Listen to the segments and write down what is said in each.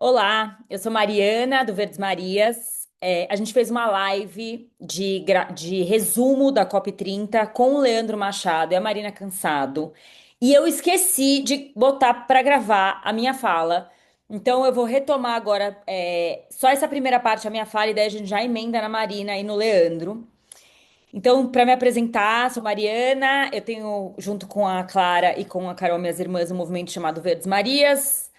Olá, eu sou Mariana do Verdes Marias. A gente fez uma live de resumo da COP30 com o Leandro Machado e a Marina Cansado. E eu esqueci de botar para gravar a minha fala. Então eu vou retomar agora só essa primeira parte da minha fala e daí a gente já emenda na Marina e no Leandro. Então, para me apresentar, sou Mariana, eu tenho, junto com a Clara e com a Carol, minhas irmãs, um movimento chamado Verdes Marias,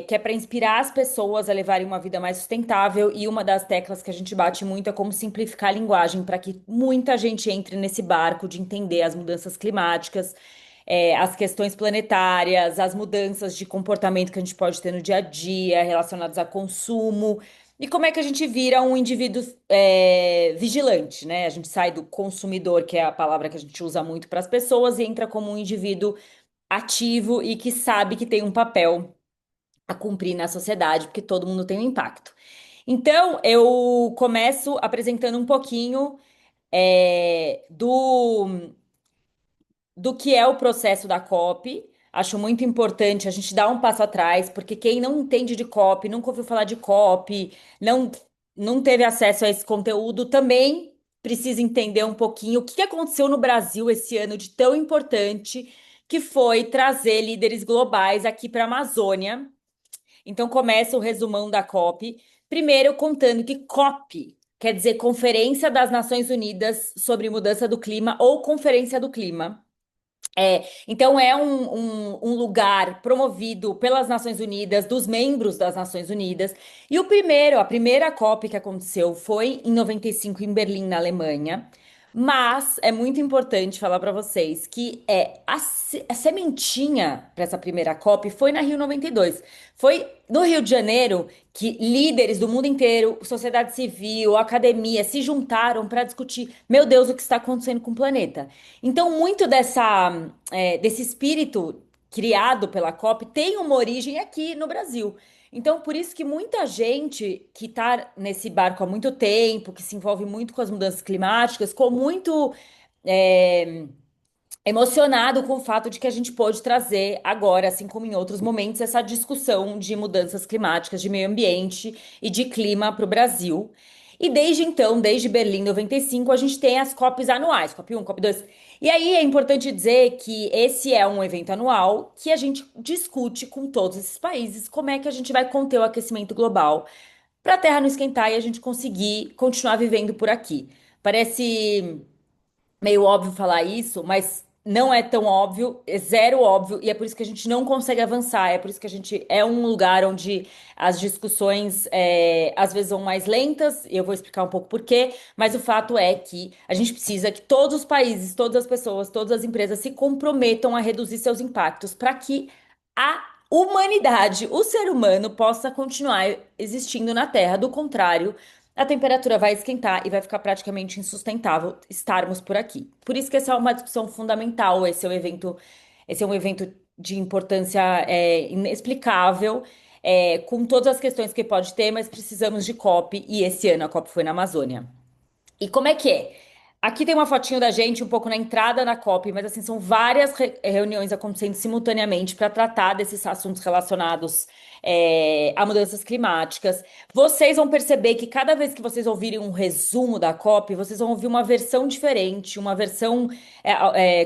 que é para inspirar as pessoas a levarem uma vida mais sustentável. E uma das teclas que a gente bate muito é como simplificar a linguagem para que muita gente entre nesse barco de entender as mudanças climáticas, as questões planetárias, as mudanças de comportamento que a gente pode ter no dia a dia relacionadas a consumo. E como é que a gente vira um indivíduo vigilante, né? A gente sai do consumidor, que é a palavra que a gente usa muito para as pessoas, e entra como um indivíduo ativo e que sabe que tem um papel a cumprir na sociedade, porque todo mundo tem um impacto. Então, eu começo apresentando um pouquinho do que é o processo da COP. Acho muito importante a gente dar um passo atrás, porque quem não entende de COP, nunca ouviu falar de COP, não, não teve acesso a esse conteúdo, também precisa entender um pouquinho o que aconteceu no Brasil esse ano de tão importante, que foi trazer líderes globais aqui para a Amazônia. Então começa o resumão da COP, primeiro contando que COP quer dizer Conferência das Nações Unidas sobre Mudança do Clima ou Conferência do Clima. Então é um lugar promovido pelas Nações Unidas, dos membros das Nações Unidas. E a primeira COP que aconteceu foi em 95 em Berlim, na Alemanha. Mas é muito importante falar para vocês que a sementinha para essa primeira COP foi na Rio 92. Foi no Rio de Janeiro que líderes do mundo inteiro, sociedade civil, academia se juntaram para discutir, meu Deus, o que está acontecendo com o planeta. Então, muito desse espírito criado pela COP tem uma origem aqui no Brasil. Então, por isso que muita gente que está nesse barco há muito tempo, que se envolve muito com as mudanças climáticas, ficou muito é, emocionado com o fato de que a gente pôde trazer agora, assim como em outros momentos, essa discussão de mudanças climáticas, de meio ambiente e de clima para o Brasil. E desde então, desde Berlim 95, a gente tem as COPs anuais, COP 1, COP 2. E aí é importante dizer que esse é um evento anual que a gente discute com todos esses países como é que a gente vai conter o aquecimento global para a Terra não esquentar e a gente conseguir continuar vivendo por aqui. Parece meio óbvio falar isso, mas não é tão óbvio, é zero óbvio, e é por isso que a gente não consegue avançar, é por isso que a gente é um lugar onde as discussões às vezes são mais lentas, e eu vou explicar um pouco por quê, mas o fato é que a gente precisa que todos os países, todas as pessoas, todas as empresas se comprometam a reduzir seus impactos para que a humanidade, o ser humano, possa continuar existindo na Terra. Do contrário, a temperatura vai esquentar e vai ficar praticamente insustentável estarmos por aqui. Por isso que essa é uma discussão fundamental. Esse é um evento de importância inexplicável, com todas as questões que pode ter, mas precisamos de COP e esse ano a COP foi na Amazônia. E como é que é? Aqui tem uma fotinho da gente um pouco na entrada da COP, mas assim, são várias reuniões acontecendo simultaneamente para tratar desses assuntos relacionados a mudanças climáticas. Vocês vão perceber que cada vez que vocês ouvirem um resumo da COP, vocês vão ouvir uma versão diferente, uma versão.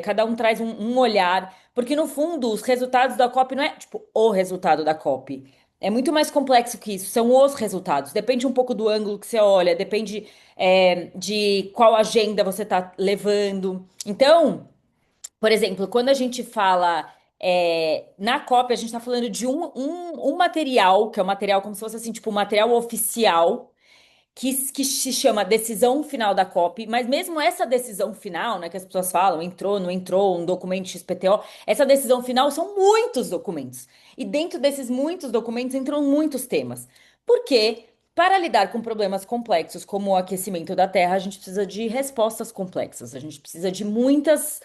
Cada um traz um olhar, porque no fundo, os resultados da COP não é tipo o resultado da COP. É muito mais complexo que isso, são os resultados. Depende um pouco do ângulo que você olha, depende de qual agenda você está levando. Então, por exemplo, quando a gente fala na COP, a gente está falando de um material, que é um material como se fosse assim, tipo, um material oficial que se chama decisão final da COP, mas mesmo essa decisão final, né, que as pessoas falam, entrou, não entrou, um documento XPTO, essa decisão final são muitos documentos. E dentro desses muitos documentos entram muitos temas. Por quê? Para lidar com problemas complexos como o aquecimento da Terra, a gente precisa de respostas complexas, a gente precisa de muitos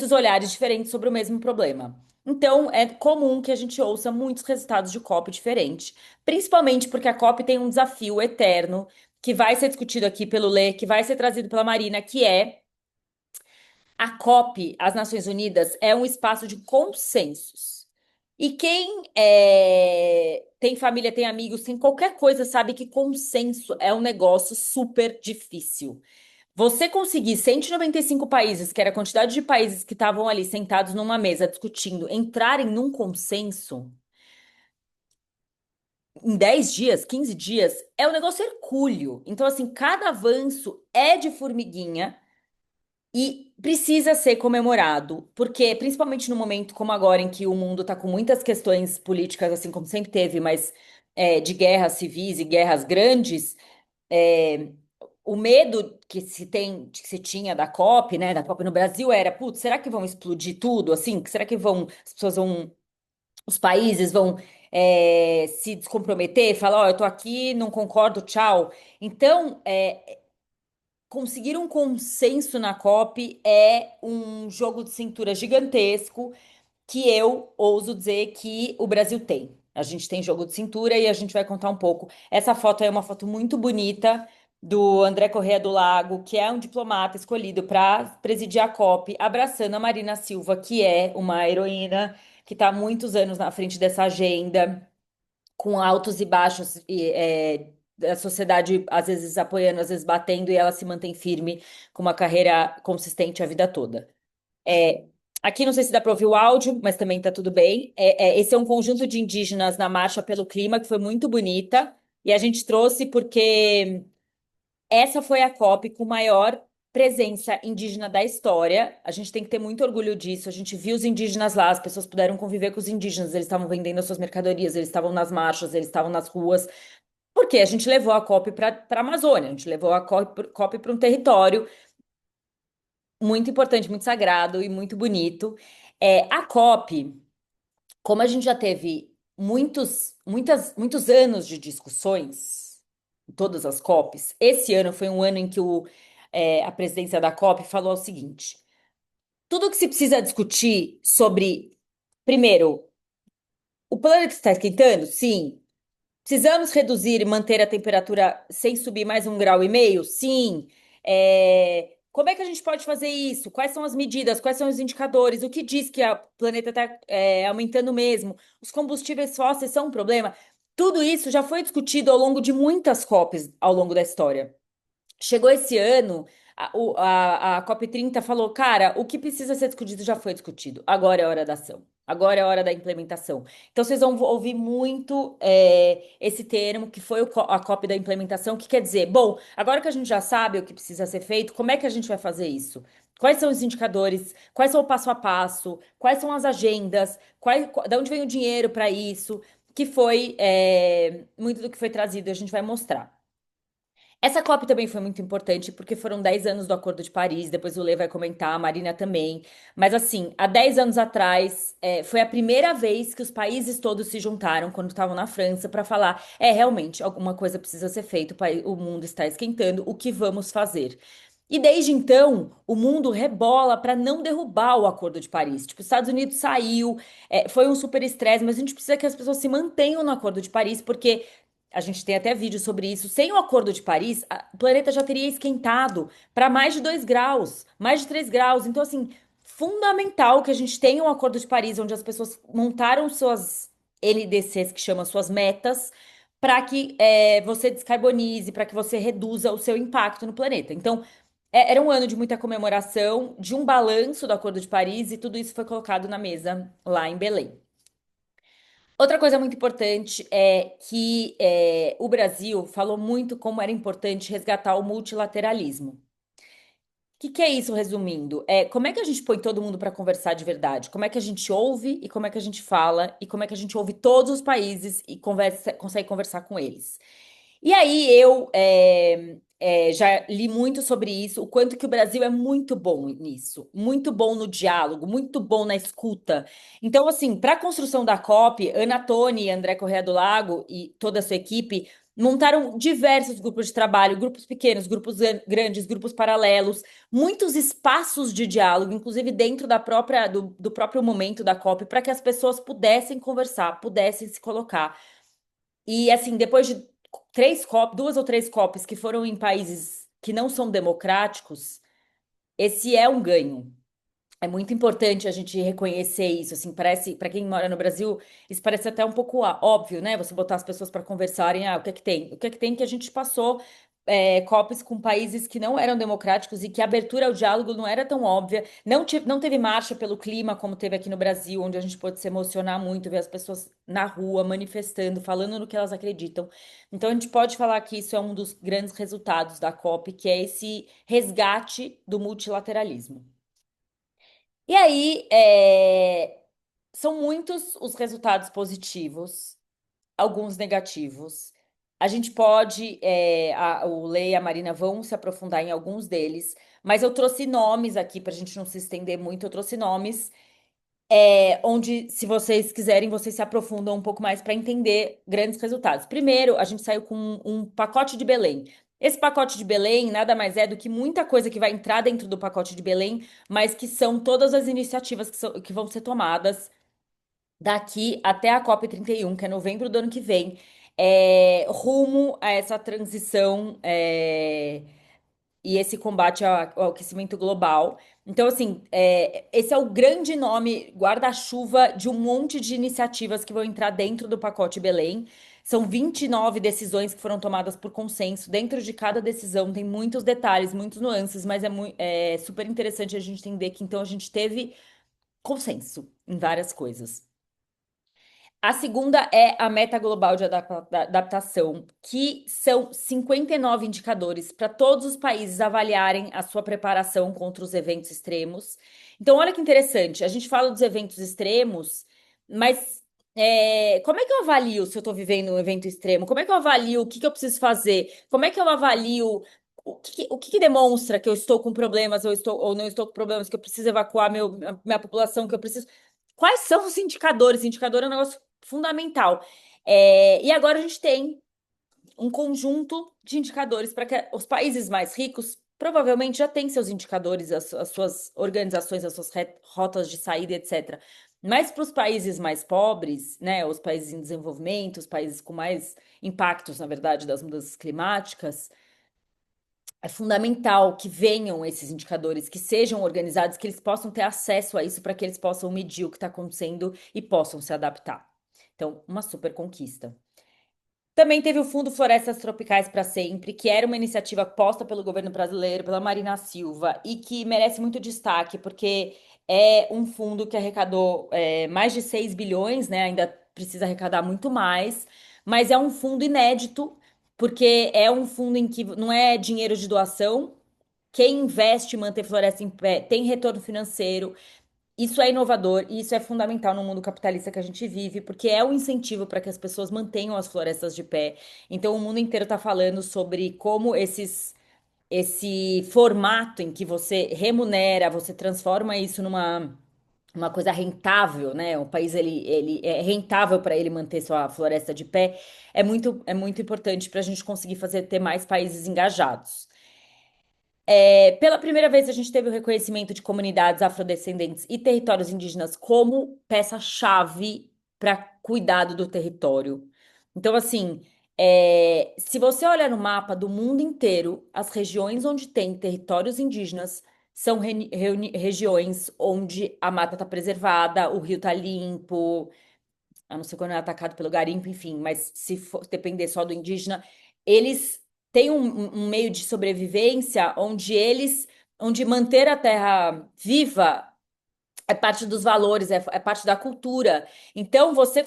olhares diferentes sobre o mesmo problema. Então, é comum que a gente ouça muitos resultados de COP diferentes, principalmente porque a COP tem um desafio eterno que vai ser discutido aqui pelo Lê, que vai ser trazido pela Marina, que é a COP, as Nações Unidas, é um espaço de consensos. E quem tem família, tem amigos, tem qualquer coisa, sabe que consenso é um negócio super difícil. Você conseguir 195 países, que era a quantidade de países que estavam ali sentados numa mesa discutindo, entrarem num consenso em 10 dias, 15 dias, é um negócio hercúleo. Então, assim, cada avanço é de formiguinha. E precisa ser comemorado, porque principalmente no momento como agora, em que o mundo está com muitas questões políticas, assim como sempre teve, mas de guerras civis e guerras grandes, é, o medo que se tem, que se tinha da COP, né, da COP no Brasil era, putz, será que vão explodir tudo, assim? Será que vão, as pessoas vão, os países vão se descomprometer, falar, ó, eu tô aqui, não concordo, tchau. Então, conseguir um consenso na COP é um jogo de cintura gigantesco que eu ouso dizer que o Brasil tem. A gente tem jogo de cintura e a gente vai contar um pouco. Essa foto é uma foto muito bonita do André Corrêa do Lago, que é um diplomata escolhido para presidir a COP, abraçando a Marina Silva, que é uma heroína que está há muitos anos na frente dessa agenda com altos e baixos, a sociedade às vezes apoiando, às vezes batendo, e ela se mantém firme com uma carreira consistente a vida toda. É, aqui não sei se dá para ouvir o áudio, mas também tá tudo bem. Esse é um conjunto de indígenas na Marcha pelo Clima, que foi muito bonita, e a gente trouxe porque essa foi a COP com maior presença indígena da história. A gente tem que ter muito orgulho disso. A gente viu os indígenas lá, as pessoas puderam conviver com os indígenas, eles estavam vendendo as suas mercadorias, eles estavam nas marchas, eles estavam nas ruas. Porque a gente levou a COP para a Amazônia, a gente levou a COP para um território muito importante, muito sagrado e muito bonito. A COP, como a gente já teve muitos anos de discussões, em todas as COPs, esse ano foi um ano em que a presidência da COP falou o seguinte: tudo que se precisa discutir sobre, primeiro, o planeta está esquentando? Sim. Precisamos reduzir e manter a temperatura sem subir mais 1,5 graus? Sim. Como é que a gente pode fazer isso? Quais são as medidas? Quais são os indicadores? O que diz que o planeta está aumentando mesmo? Os combustíveis fósseis são um problema? Tudo isso já foi discutido ao longo de muitas COPs ao longo da história. Chegou esse ano, a COP30 falou, cara, o que precisa ser discutido já foi discutido. Agora é a hora da ação. Agora é a hora da implementação. Então, vocês vão ouvir muito esse termo, que foi a COP da implementação, que quer dizer, bom, agora que a gente já sabe o que precisa ser feito, como é que a gente vai fazer isso? Quais são os indicadores? Quais são o passo a passo? Quais são as agendas? De onde vem o dinheiro para isso? Que foi muito do que foi trazido, a gente vai mostrar. Essa COP também foi muito importante porque foram 10 anos do Acordo de Paris, depois o Lê vai comentar, a Marina também. Mas assim, há 10 anos atrás, foi a primeira vez que os países todos se juntaram, quando estavam na França, para falar: realmente, alguma coisa precisa ser feita, o mundo está esquentando, o que vamos fazer? E desde então, o mundo rebola para não derrubar o Acordo de Paris. Tipo, os Estados Unidos saiu, foi um super estresse, mas a gente precisa que as pessoas se mantenham no Acordo de Paris, porque a gente tem até vídeo sobre isso. Sem o Acordo de Paris, o planeta já teria esquentado para mais de 2 graus, mais de 3 graus. Então, assim, fundamental que a gente tenha um Acordo de Paris, onde as pessoas montaram suas NDCs, que chamam suas metas, para que você descarbonize, para que você reduza o seu impacto no planeta. Então, era um ano de muita comemoração, de um balanço do Acordo de Paris, e tudo isso foi colocado na mesa lá em Belém. Outra coisa muito importante é que o Brasil falou muito como era importante resgatar o multilateralismo. Que é isso, resumindo? Como é que a gente põe todo mundo para conversar de verdade? Como é que a gente ouve e como é que a gente fala e como é que a gente ouve todos os países e consegue conversar com eles? E aí eu já li muito sobre isso, o quanto que o Brasil é muito bom nisso, muito bom no diálogo, muito bom na escuta. Então, assim, para a construção da COP, Ana Toni, André Corrêa do Lago e toda a sua equipe montaram diversos grupos de trabalho, grupos pequenos, grupos grandes, grupos paralelos, muitos espaços de diálogo, inclusive dentro do próprio momento da COP, para que as pessoas pudessem conversar, pudessem se colocar. E assim, depois de duas ou três COPs que foram em países que não são democráticos, esse é um ganho. É muito importante a gente reconhecer isso, assim, parece, para quem mora no Brasil, isso parece até um pouco óbvio, né? Você botar as pessoas para conversarem, o que é que tem? O que é que tem que a gente passou COPs com países que não eram democráticos e que a abertura ao diálogo não era tão óbvia. Não teve marcha pelo clima como teve aqui no Brasil, onde a gente pôde se emocionar muito, ver as pessoas na rua manifestando, falando no que elas acreditam. Então a gente pode falar que isso é um dos grandes resultados da COP, que é esse resgate do multilateralismo. E aí, são muitos os resultados positivos, alguns negativos. A gente pode, o Lei e a Marina vão se aprofundar em alguns deles, mas eu trouxe nomes aqui para a gente não se estender muito. Eu trouxe nomes onde, se vocês quiserem, vocês se aprofundam um pouco mais para entender grandes resultados. Primeiro, a gente saiu com um pacote de Belém. Esse pacote de Belém nada mais é do que muita coisa que vai entrar dentro do pacote de Belém, mas que são todas as iniciativas que vão ser tomadas daqui até a COP31, que é novembro do ano que vem, rumo a essa transição. E esse combate ao aquecimento global. Então, assim, esse é o grande nome guarda-chuva de um monte de iniciativas que vão entrar dentro do pacote Belém. São 29 decisões que foram tomadas por consenso. Dentro de cada decisão tem muitos detalhes, muitos nuances, mas é super interessante a gente entender que então a gente teve consenso em várias coisas. A segunda é a meta global de adaptação, que são 59 indicadores para todos os países avaliarem a sua preparação contra os eventos extremos. Então, olha que interessante, a gente fala dos eventos extremos, mas como é que eu avalio se eu estou vivendo um evento extremo? Como é que eu avalio o que que eu preciso fazer? Como é que eu avalio o que que demonstra que eu estou com problemas ou não estou com problemas, que eu preciso evacuar minha população, que eu preciso. Quais são os indicadores? Indicador é um negócio fundamental. E agora a gente tem um conjunto de indicadores para que os países mais ricos provavelmente já têm seus indicadores, as suas organizações, as suas rotas de saída, etc. Mas para os países mais pobres, né, os países em desenvolvimento, os países com mais impactos, na verdade, das mudanças climáticas, é fundamental que venham esses indicadores, que sejam organizados, que eles possam ter acesso a isso para que eles possam medir o que está acontecendo e possam se adaptar. Então, uma super conquista. Também teve o Fundo Florestas Tropicais para Sempre, que era uma iniciativa posta pelo governo brasileiro, pela Marina Silva, e que merece muito destaque, porque é um fundo que arrecadou mais de 6 bilhões, né? Ainda precisa arrecadar muito mais, mas é um fundo inédito, porque é um fundo em que não é dinheiro de doação. Quem investe em manter floresta em pé tem retorno financeiro. Isso é inovador e isso é fundamental no mundo capitalista que a gente vive, porque é um incentivo para que as pessoas mantenham as florestas de pé. Então, o mundo inteiro está falando sobre como esse formato em que você remunera, você transforma isso numa uma coisa rentável, né? O país ele é rentável para ele manter sua floresta de pé, é muito importante para a gente conseguir fazer ter mais países engajados. Pela primeira vez, a gente teve o reconhecimento de comunidades afrodescendentes e territórios indígenas como peça-chave para cuidado do território. Então, assim, se você olhar no mapa do mundo inteiro, as regiões onde tem territórios indígenas são regiões onde a mata está preservada, o rio está limpo, a não ser quando é atacado pelo garimpo, enfim, mas se for depender só do indígena, eles têm um meio de sobrevivência onde manter a terra viva é parte dos valores, é parte da cultura. Então, você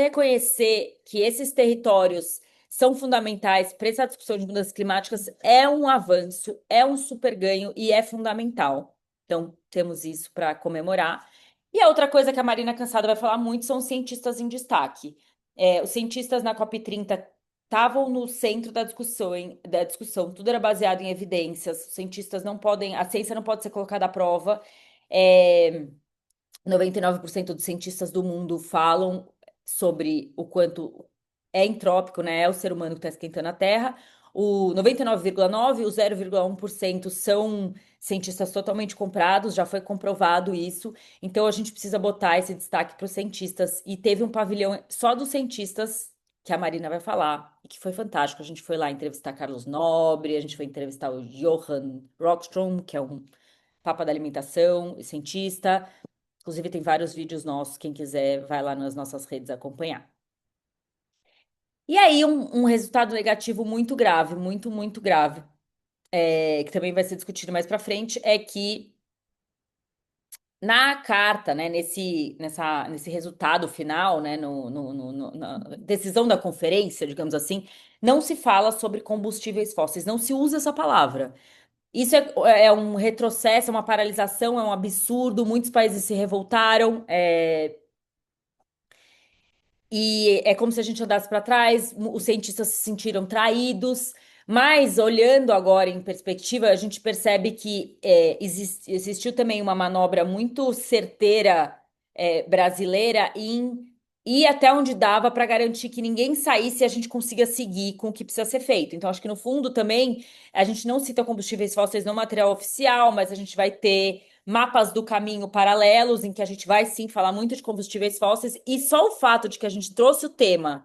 reconhecer que esses territórios são fundamentais para essa discussão de mudanças climáticas é um avanço, é um super ganho e é fundamental. Então, temos isso para comemorar. E a outra coisa que a Marina Cansada vai falar muito são os cientistas em destaque. Os cientistas na COP30 estavam no centro da discussão, tudo era baseado em evidências. Os cientistas não podem, a ciência não pode ser colocada à prova. É, 99% dos cientistas do mundo falam sobre o quanto é entrópico, né? É o ser humano que está esquentando a Terra. O 99,9, o 0,1% são cientistas totalmente comprados, já foi comprovado isso. Então a gente precisa botar esse destaque para os cientistas. E teve um pavilhão só dos cientistas que a Marina vai falar, e que foi fantástico. A gente foi lá entrevistar Carlos Nobre, a gente foi entrevistar o Johan Rockström, que é um Papa da Alimentação, cientista. Inclusive, tem vários vídeos nossos, quem quiser, vai lá nas nossas redes acompanhar. E aí, um resultado negativo muito grave, muito grave, que também vai ser discutido mais para frente, é que na carta, né, nesse resultado final, né, na decisão da conferência, digamos assim, não se fala sobre combustíveis fósseis, não se usa essa palavra. Isso é um retrocesso, é uma paralisação, é um absurdo. Muitos países se revoltaram. E é como se a gente andasse para trás, os cientistas se sentiram traídos, mas olhando agora em perspectiva, a gente percebe que existiu também uma manobra muito certeira, brasileira em ir até onde dava para garantir que ninguém saísse e a gente consiga seguir com o que precisa ser feito. Então, acho que no fundo também a gente não cita combustíveis fósseis no material oficial, mas a gente vai ter mapas do caminho paralelos, em que a gente vai sim falar muito de combustíveis fósseis, e só o fato de que a gente trouxe o tema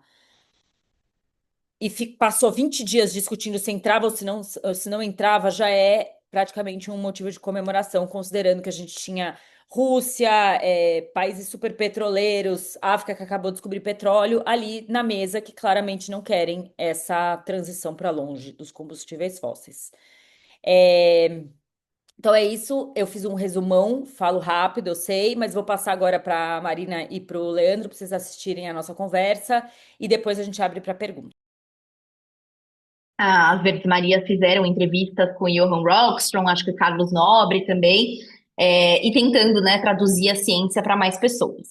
e passou 20 dias discutindo se entrava ou se não entrava, já é praticamente um motivo de comemoração, considerando que a gente tinha Rússia, países super petroleiros, África que acabou de descobrir petróleo, ali na mesa que claramente não querem essa transição para longe dos combustíveis fósseis. É, Então é isso, eu fiz um resumão, falo rápido, eu sei, mas vou passar agora para a Marina e para o Leandro para vocês assistirem a nossa conversa e depois a gente abre para perguntas. As Verdes Marias fizeram entrevistas com Johan Rockström, acho que o Carlos Nobre também, e tentando, né, traduzir a ciência para mais pessoas.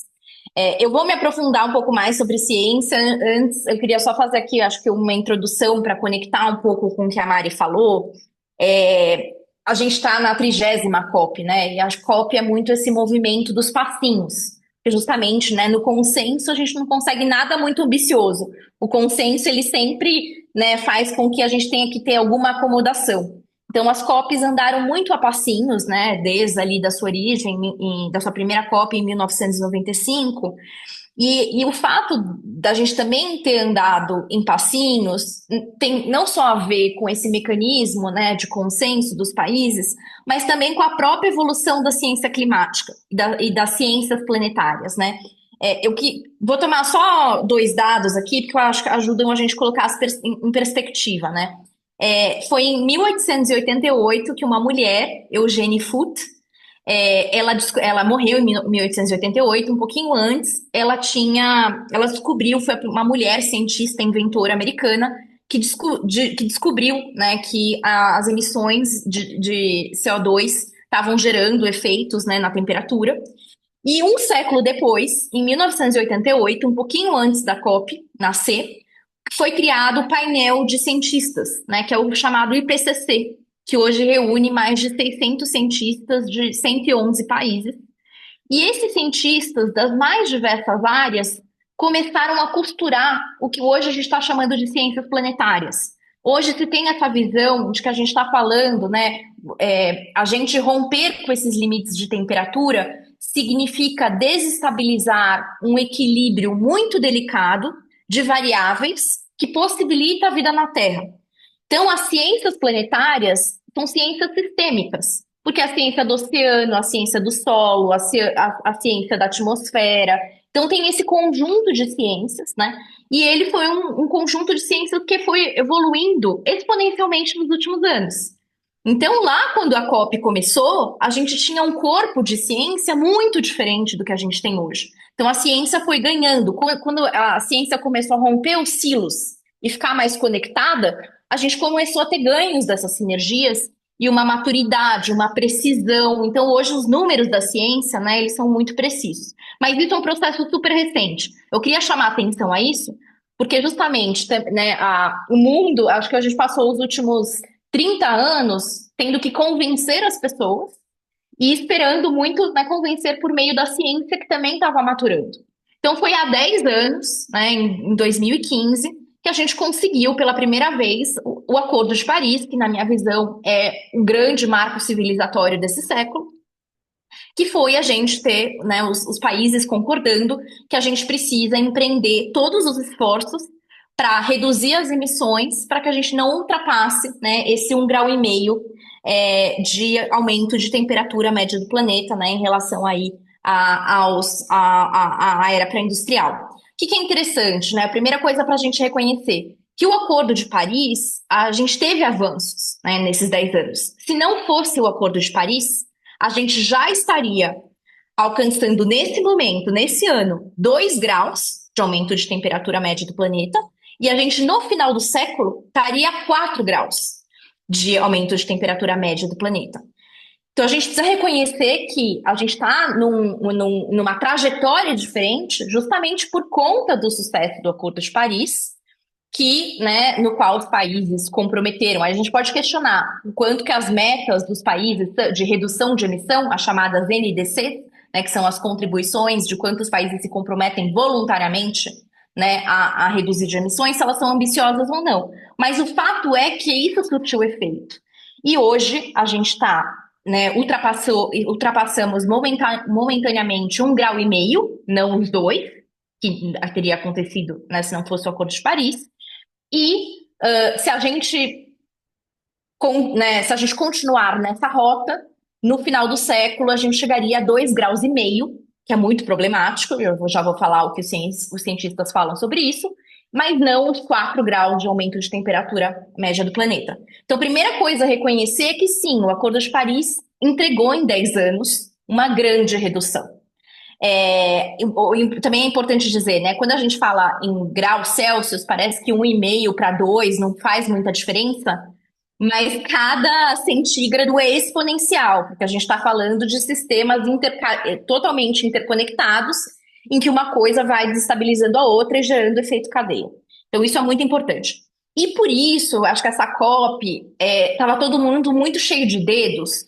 Eu vou me aprofundar um pouco mais sobre ciência. Antes, eu queria só fazer aqui, acho que uma introdução para conectar um pouco com o que a Mari falou. É, a gente está na 30ª COP, né? E a COP é muito esse movimento dos passinhos. Porque justamente, né, no consenso a gente não consegue nada muito ambicioso. O consenso, ele sempre, né, faz com que a gente tenha que ter alguma acomodação. Então, as COPs andaram muito a passinhos, né, desde ali da sua origem, da sua primeira COP em 1995, e o fato da gente também ter andado em passinhos tem não só a ver com esse mecanismo, né, de consenso dos países, mas também com a própria evolução da ciência climática e das ciências planetárias, né? Vou tomar só dois dados aqui, porque eu acho que ajudam a gente a colocar em perspectiva, né? Foi em 1888 que uma mulher, Eugenie Foote, ela morreu em 1888, um pouquinho antes, ela descobriu, foi uma mulher cientista, inventora americana, que descobriu, né, que as emissões de CO2 estavam gerando efeitos, né, na temperatura. E um século depois, em 1988, um pouquinho antes da COP nascer, foi criado o painel de cientistas, né, que é o chamado IPCC, que hoje reúne mais de 600 cientistas de 111 países. E esses cientistas das mais diversas áreas começaram a costurar o que hoje a gente está chamando de ciências planetárias. Hoje se tem essa visão de que a gente está falando, né, a gente romper com esses limites de temperatura significa desestabilizar um equilíbrio muito delicado de variáveis que possibilita a vida na Terra. Então, as ciências planetárias são ciências sistêmicas, porque a ciência do oceano, a ciência do solo, a ciência da atmosfera. Então, tem esse conjunto de ciências, né? E ele foi um conjunto de ciências que foi evoluindo exponencialmente nos últimos anos. Então, lá quando a COP começou, a gente tinha um corpo de ciência muito diferente do que a gente tem hoje. Então, a ciência foi ganhando. Quando a ciência começou a romper os silos e ficar mais conectada, a gente começou a ter ganhos dessas sinergias e uma maturidade, uma precisão. Então, hoje, os números da ciência, né, eles são muito precisos. Mas isso é um processo super recente. Eu queria chamar a atenção a isso, porque justamente, né, o mundo, acho que a gente passou os últimos 30 anos tendo que convencer as pessoas e esperando muito, né, convencer por meio da ciência que também estava maturando. Então, foi há 10 anos, né, em 2015, que a gente conseguiu pela primeira vez o Acordo de Paris, que, na minha visão, é um grande marco civilizatório desse século, que foi a gente ter, né, os países concordando que a gente precisa empreender todos os esforços para reduzir as emissões, para que a gente não ultrapasse, né, esse 1,5 grau de aumento de temperatura média do planeta, né, em relação aí à era pré-industrial. O que é interessante, né? A primeira coisa para a gente reconhecer que o Acordo de Paris, a gente teve avanços, né, nesses 10 anos. Se não fosse o Acordo de Paris, a gente já estaria alcançando nesse momento, nesse ano, 2 graus de aumento de temperatura média do planeta, e a gente, no final do século, estaria a 4 graus de aumento de temperatura média do planeta. Então, a gente precisa reconhecer que a gente está numa trajetória diferente, justamente por conta do sucesso do Acordo de Paris, que, né, no qual os países comprometeram. Aí a gente pode questionar o quanto que as metas dos países de redução de emissão, as chamadas NDC, né, que são as contribuições de quantos países se comprometem voluntariamente, né, a reduzir de emissões, se elas são ambiciosas ou não. Mas o fato é que isso surtiu efeito. E hoje a gente está, né, ultrapassamos momentaneamente 1,5 graus, não os 2, que teria acontecido, né, se não fosse o Acordo de Paris. E se a gente, né, se a gente continuar nessa rota, no final do século a gente chegaria a 2,5 graus, que é muito problemático. Eu já vou falar o que os cientistas falam sobre isso, mas não os 4 graus de aumento de temperatura média do planeta. Então, a primeira coisa a reconhecer é que sim, o Acordo de Paris entregou em 10 anos uma grande redução. Também é importante dizer, né? Quando a gente fala em graus Celsius, parece que 1,5 para 2 não faz muita diferença, mas cada centígrado é exponencial, porque a gente está falando de sistemas totalmente interconectados, em que uma coisa vai desestabilizando a outra e gerando efeito cadeia. Então, isso é muito importante. E por isso, acho que essa COP estava todo mundo muito cheio de dedos.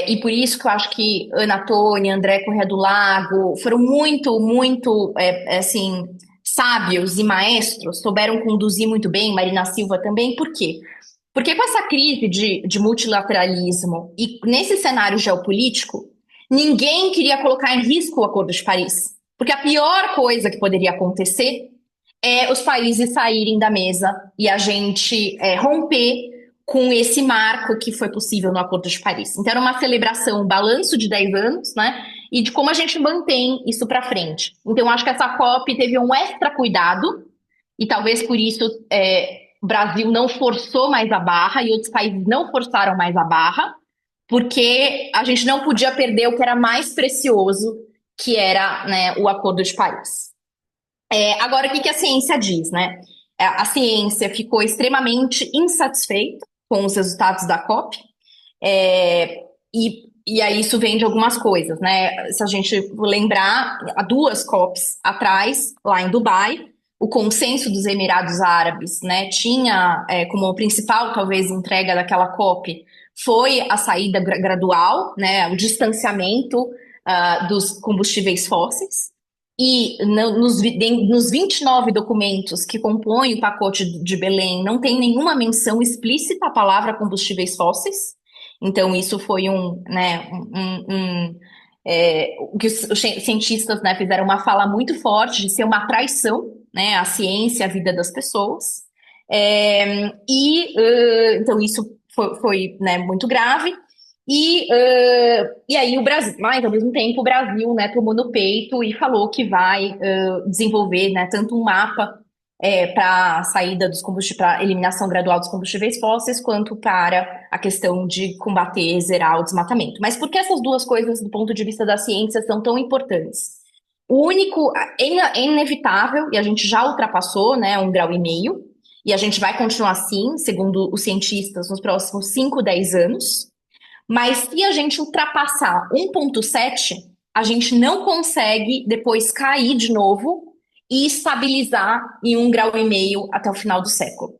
E por isso que eu acho que Ana Tônia, André Corrêa do Lago foram muito, muito, assim, sábios e maestros, souberam conduzir muito bem, Marina Silva também. Por quê? Porque com essa crise de multilateralismo e nesse cenário geopolítico, ninguém queria colocar em risco o Acordo de Paris. Porque a pior coisa que poderia acontecer é os países saírem da mesa e a gente romper com esse marco que foi possível no Acordo de Paris. Então, era uma celebração, um balanço de 10 anos, né? E de como a gente mantém isso para frente. Então, acho que essa COP teve um extra cuidado, e talvez por isso o Brasil não forçou mais a barra e outros países não forçaram mais a barra, porque a gente não podia perder o que era mais precioso, que era, né, o Acordo de Paris. Agora, o que a ciência diz, né? A ciência ficou extremamente insatisfeita com os resultados da COP, e aí isso vem de algumas coisas, né? Se a gente lembrar, há 2 COPs atrás, lá em Dubai, o consenso dos Emirados Árabes, né, tinha como principal, talvez, entrega daquela COP foi a saída gradual, né, o distanciamento dos combustíveis fósseis. E nos 29 documentos que compõem o pacote de Belém, não tem nenhuma menção explícita à palavra combustíveis fósseis. Então, isso foi o que os cientistas, né, fizeram uma fala muito forte de ser uma traição, né, à ciência, à vida das pessoas. Então, isso foi, né, muito grave. E aí o Brasil, mas ao mesmo tempo o Brasil, né, tomou no peito e falou que vai desenvolver, né, tanto um mapa para a saída dos combustíveis, para eliminação gradual dos combustíveis fósseis, quanto para a questão de combater, zerar o desmatamento. Mas por que essas duas coisas, do ponto de vista da ciência, são tão importantes? O único, é inevitável, e a gente já ultrapassou, né, 1,5 graus, e a gente vai continuar assim, segundo os cientistas, nos próximos 5, 10 anos. Mas se a gente ultrapassar 1,7, a gente não consegue depois cair de novo e estabilizar em 1,5 graus até o final do século.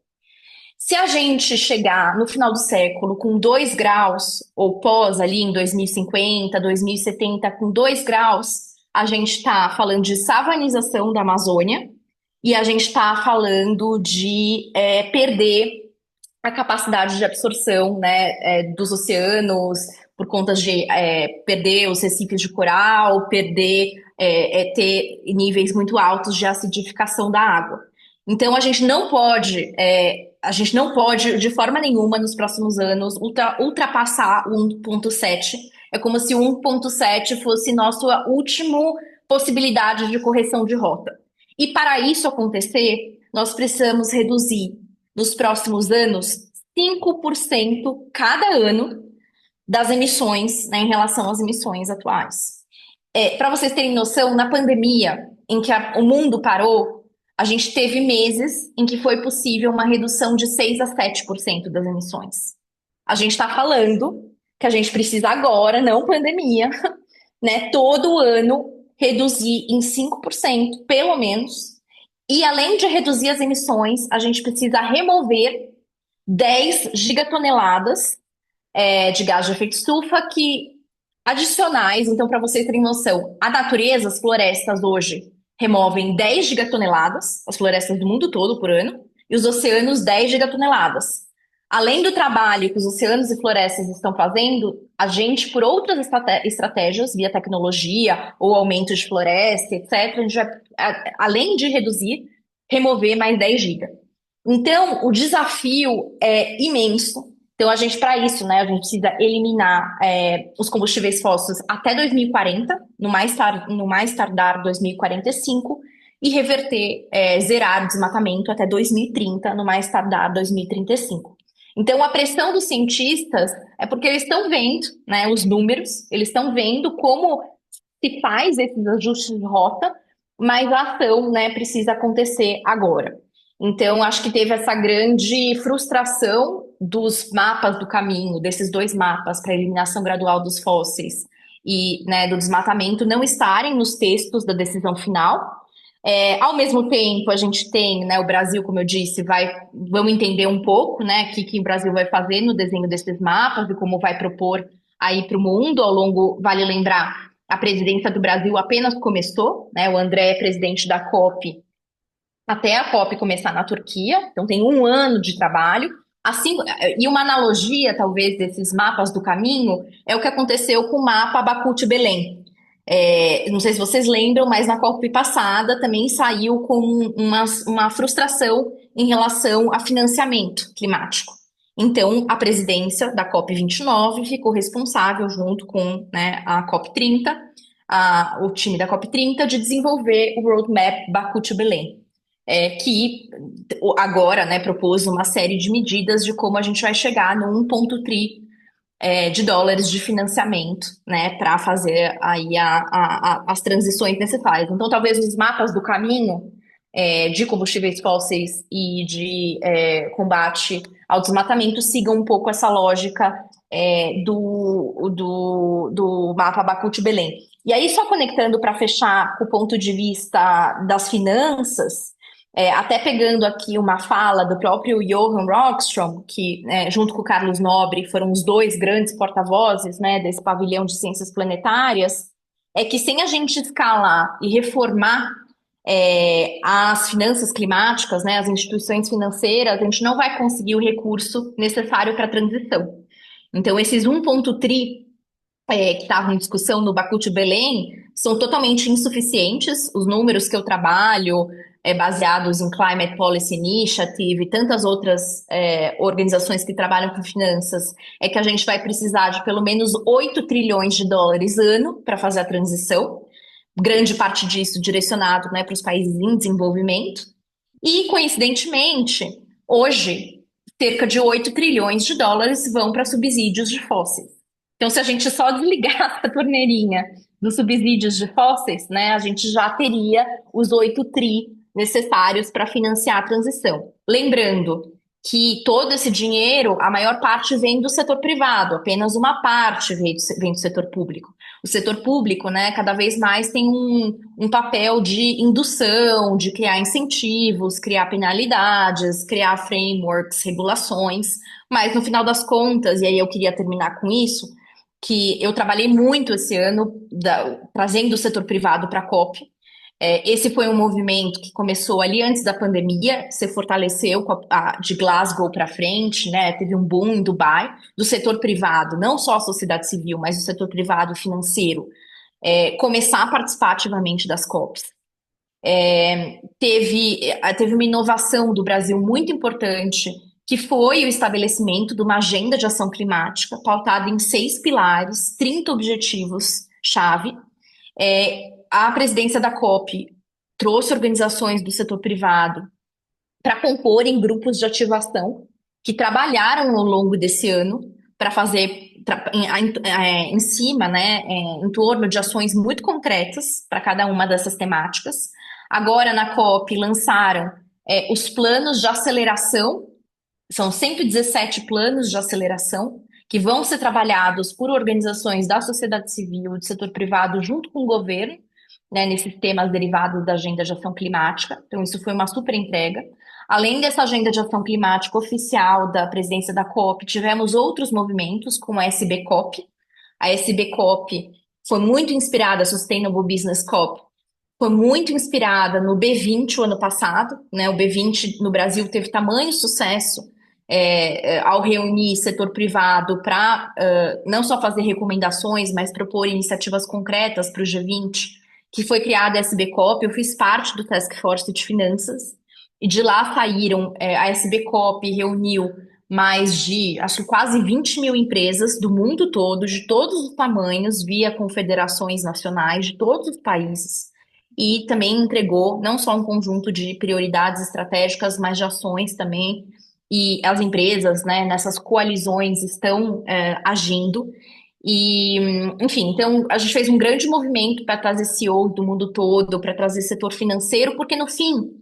Se a gente chegar no final do século com 2 graus, ou pós ali em 2050, 2070, com 2 graus, a gente está falando de savanização da Amazônia e a gente está falando de perder a capacidade de absorção, né, dos oceanos, por conta de perder os recifes de coral, ter níveis muito altos de acidificação da água. Então a gente não pode de forma nenhuma nos próximos anos ultrapassar o 1,7. É como se o 1,7 fosse nossa última possibilidade de correção de rota. E para isso acontecer, nós precisamos reduzir nos próximos anos 5% cada ano das emissões, né, em relação às emissões atuais. Para vocês terem noção, na pandemia, em que o mundo parou, a gente teve meses em que foi possível uma redução de 6 a 7% das emissões. A gente está falando que a gente precisa agora, não pandemia, né, todo ano reduzir em 5%, pelo menos. E além de reduzir as emissões, a gente precisa remover 10 gigatoneladas de gás de efeito estufa que adicionais. Então, para vocês terem noção, a natureza, as florestas hoje removem 10 gigatoneladas, as florestas do mundo todo por ano, e os oceanos 10 gigatoneladas. Além do trabalho que os oceanos e florestas estão fazendo, a gente, por outras estratégias, via tecnologia ou aumento de floresta, etc., a gente vai, além de reduzir, remover mais 10 gigas. Então, o desafio é imenso. Então, a gente, para isso, né, a gente precisa eliminar os combustíveis fósseis até 2040, no mais tardar 2045, e reverter, zerar o desmatamento até 2030, no mais tardar 2035. Então, a pressão dos cientistas é porque eles estão vendo, né, os números, eles estão vendo como se faz esses ajustes de rota, mas a ação, né, precisa acontecer agora. Então, acho que teve essa grande frustração dos mapas do caminho, desses dois mapas para eliminação gradual dos fósseis e, né, do desmatamento não estarem nos textos da decisão final. Ao mesmo tempo, a gente tem, né, o Brasil, como eu disse, vamos entender um pouco, né, o que o Brasil vai fazer no desenho desses mapas e como vai propor aí para o mundo ao longo, vale lembrar, a presidência do Brasil apenas começou, né, o André é presidente da COP até a COP começar na Turquia, então tem um ano de trabalho. Assim, e uma analogia, talvez, desses mapas do caminho é o que aconteceu com o mapa Bakut-Belém. Não sei se vocês lembram, mas na COP passada também saiu com uma frustração em relação a financiamento climático. Então, a presidência da COP29 ficou responsável, junto com, né, a COP30, o time da COP30, de desenvolver o Roadmap Bakut-Belém, que agora, né, propôs uma série de medidas de como a gente vai chegar no 1,3 de dólares de financiamento, né, para fazer aí as transições necessárias. Então, talvez os mapas do caminho de combustíveis fósseis e de combate ao desmatamento sigam um pouco essa lógica do mapa Bakut-Belém. E aí, só conectando para fechar o ponto de vista das finanças, até pegando aqui uma fala do próprio Johan Rockström, que, junto com o Carlos Nobre, foram os dois grandes porta-vozes, né, desse pavilhão de ciências planetárias, é que sem a gente escalar e reformar as finanças climáticas, né, as instituições financeiras, a gente não vai conseguir o recurso necessário para a transição. Então, esses 1,3 que estavam em discussão no Bakut Belém são totalmente insuficientes. Os números que eu trabalho, baseados em Climate Policy Initiative e tantas outras organizações que trabalham com finanças, é que a gente vai precisar de pelo menos 8 trilhões de dólares ano para fazer a transição, grande parte disso direcionado, né, para os países em desenvolvimento. E, coincidentemente, hoje, cerca de 8 trilhões de dólares vão para subsídios de fósseis. Então, se a gente só desligar a torneirinha dos subsídios de fósseis, né, a gente já teria os 8 tri necessários para financiar a transição. Lembrando que todo esse dinheiro, a maior parte vem do setor privado, apenas uma parte vem do setor público. O setor público, né, cada vez mais tem um papel de indução, de criar incentivos, criar penalidades, criar frameworks, regulações, mas no final das contas, e aí eu queria terminar com isso, que eu trabalhei muito esse ano trazendo o setor privado para a COP. Esse foi um movimento que começou ali antes da pandemia, se fortaleceu de Glasgow para frente, né? Teve um boom em Dubai, do setor privado, não só a sociedade civil, mas o setor privado financeiro, começar a participar ativamente das COPs. Teve uma inovação do Brasil muito importante, que foi o estabelecimento de uma agenda de ação climática pautada em 6 pilares, 30 objetivos-chave. A presidência da COP trouxe organizações do setor privado para compor em grupos de ativação que trabalharam ao longo desse ano para fazer em cima, né, em torno de ações muito concretas para cada uma dessas temáticas. Agora, na COP, lançaram os planos de aceleração, são 117 planos de aceleração, que vão ser trabalhados por organizações da sociedade civil, do setor privado, junto com o governo, né, nesses temas derivados da Agenda de Ação Climática. Então, isso foi uma super entrega. Além dessa Agenda de Ação Climática oficial da presidência da COP, tivemos outros movimentos, como a SBCOP. A SBCOP foi muito inspirada, a Sustainable Business COP, foi muito inspirada no B20 o ano passado, né? O B20 no Brasil teve tamanho sucesso ao reunir setor privado para não só fazer recomendações, mas propor iniciativas concretas para o G20, que foi criada a SBCOP. Eu fiz parte do Task Force de Finanças, e de lá saíram, a SBCOP reuniu mais de, acho que quase 20 mil empresas do mundo todo, de todos os tamanhos, via confederações nacionais de todos os países, e também entregou não só um conjunto de prioridades estratégicas, mas de ações também. E as empresas, né, nessas coalizões estão agindo. E, enfim, então a gente fez um grande movimento para trazer CEO do mundo todo, para trazer setor financeiro, porque no fim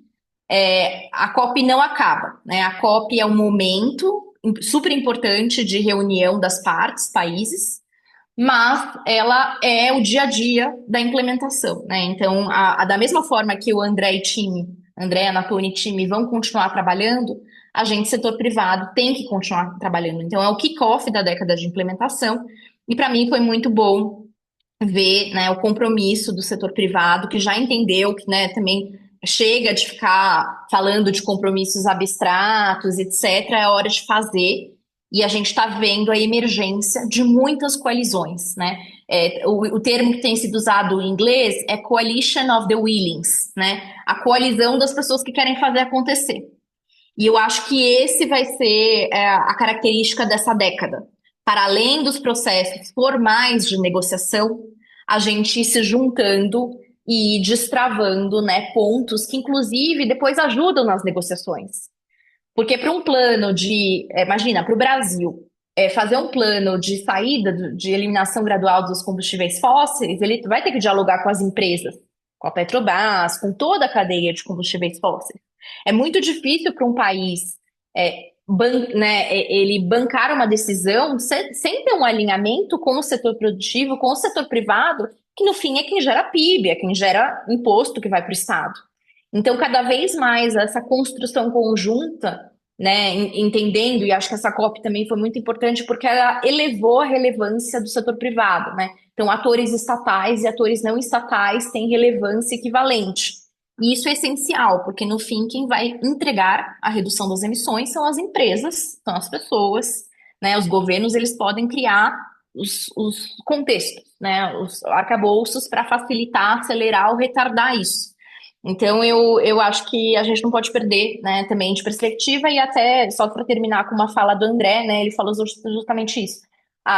a COP não acaba, né? A COP é um momento super importante de reunião das partes, países, mas ela é o dia a dia da implementação, né? Então, da mesma forma que o André e time, André, Anatole e time vão continuar trabalhando, a gente, setor privado, tem que continuar trabalhando. Então, é o kick-off da década de implementação, e para mim foi muito bom ver, né, o compromisso do setor privado, que já entendeu que, né, também chega de ficar falando de compromissos abstratos, etc. É hora de fazer. E a gente está vendo a emergência de muitas coalizões, né? O termo que tem sido usado em inglês é Coalition of the Willings, né? A coalizão das pessoas que querem fazer acontecer. E eu acho que esse vai ser a característica dessa década. Para além dos processos formais de negociação, a gente ir se juntando e destravando, né, pontos que, inclusive, depois ajudam nas negociações. Porque para um plano imagina, para o Brasil, fazer um plano de saída, de eliminação gradual dos combustíveis fósseis, ele vai ter que dialogar com as empresas, com a Petrobras, com toda a cadeia de combustíveis fósseis. É muito difícil para um país ele bancar uma decisão sem ter um alinhamento com o setor produtivo, com o setor privado, que no fim é quem gera PIB, é quem gera imposto que vai para o Estado. Então, cada vez mais essa construção conjunta, né, entendendo, e acho que essa COP também foi muito importante porque ela elevou a relevância do setor privado, né? Então, atores estatais e atores não estatais têm relevância equivalente. E isso é essencial, porque no fim, quem vai entregar a redução das emissões são as empresas, são as pessoas, né? Os governos, eles podem criar os contextos, né? Os arcabouços para facilitar, acelerar ou retardar isso. Então, eu acho que a gente não pode perder, né, também de perspectiva, e até, só para terminar com uma fala do André, né, ele falou justamente isso.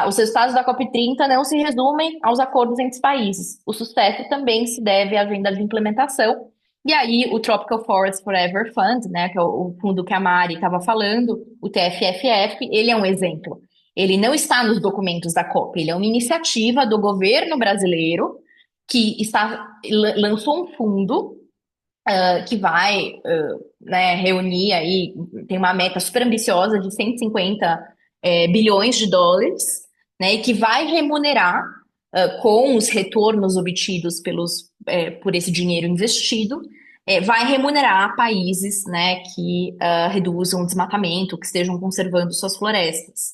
Os resultados da COP30 não se resumem aos acordos entre os países. O sucesso também se deve à agenda de implementação. E aí, o Tropical Forest Forever Fund, né, que é o fundo que a Mari estava falando, o TFFF, ele é um exemplo. Ele não está nos documentos da COP, ele é uma iniciativa do governo brasileiro que lançou um fundo que vai né, reunir aí, tem uma meta super ambiciosa de 150 bilhões de dólares, né, e que vai remunerar com os retornos obtidos por esse dinheiro investido, vai remunerar países, né, que reduzam o desmatamento, que estejam conservando suas florestas.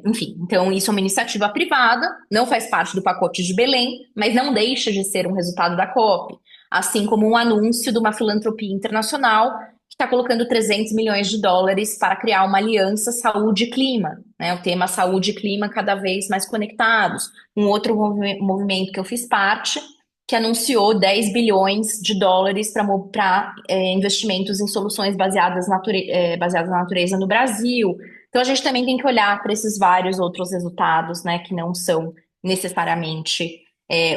Enfim, então isso é uma iniciativa privada, não faz parte do pacote de Belém, mas não deixa de ser um resultado da COP, assim como um anúncio de uma filantropia internacional que está colocando 300 milhões de dólares para criar uma aliança saúde e clima, né? O tema saúde e clima cada vez mais conectados. Um outro movimento que eu fiz parte que anunciou 10 bilhões de dólares para investimentos em soluções baseadas na natureza no Brasil. Então, a gente também tem que olhar para esses vários outros resultados, né, que não são necessariamente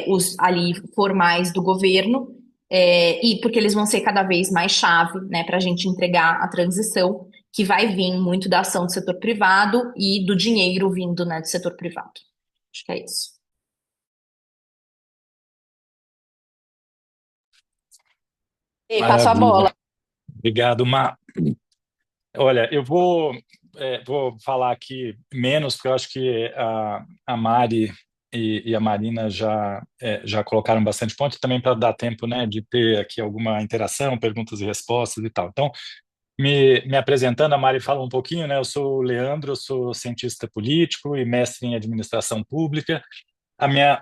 os ali formais do governo, e porque eles vão ser cada vez mais chave, né, para a gente entregar a transição, que vai vir muito da ação do setor privado e do dinheiro vindo, né, do setor privado. Acho que é isso. E passo a bola. Maravilha. Obrigado, Mar. Olha, eu vou falar aqui menos, porque eu acho que a Mari e a Marina já colocaram bastante ponto, também para dar tempo, né, de ter aqui alguma interação, perguntas e respostas e tal. Então, me apresentando, a Mari fala um pouquinho, né? Eu sou o Leandro, eu sou cientista político e mestre em administração pública. A minha,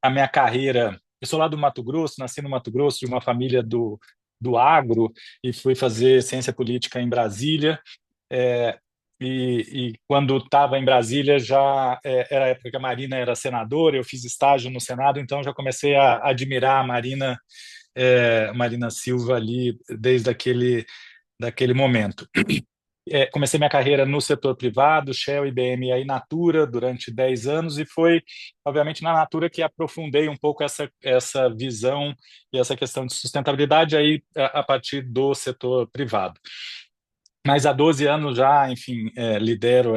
a minha carreira, eu sou lá do Mato Grosso, nasci no Mato Grosso, de uma família do agro, e fui fazer ciência política em Brasília. É, e quando estava em Brasília, era a época que a Marina era senadora, eu fiz estágio no Senado, então já comecei a admirar a Marina Silva ali desde daquele momento. Comecei minha carreira no setor privado, Shell, IBM e aí Natura durante 10 anos, e foi, obviamente, na Natura que aprofundei um pouco essa visão e essa questão de sustentabilidade aí a partir do setor privado. Mas há 12 anos já, enfim, lidero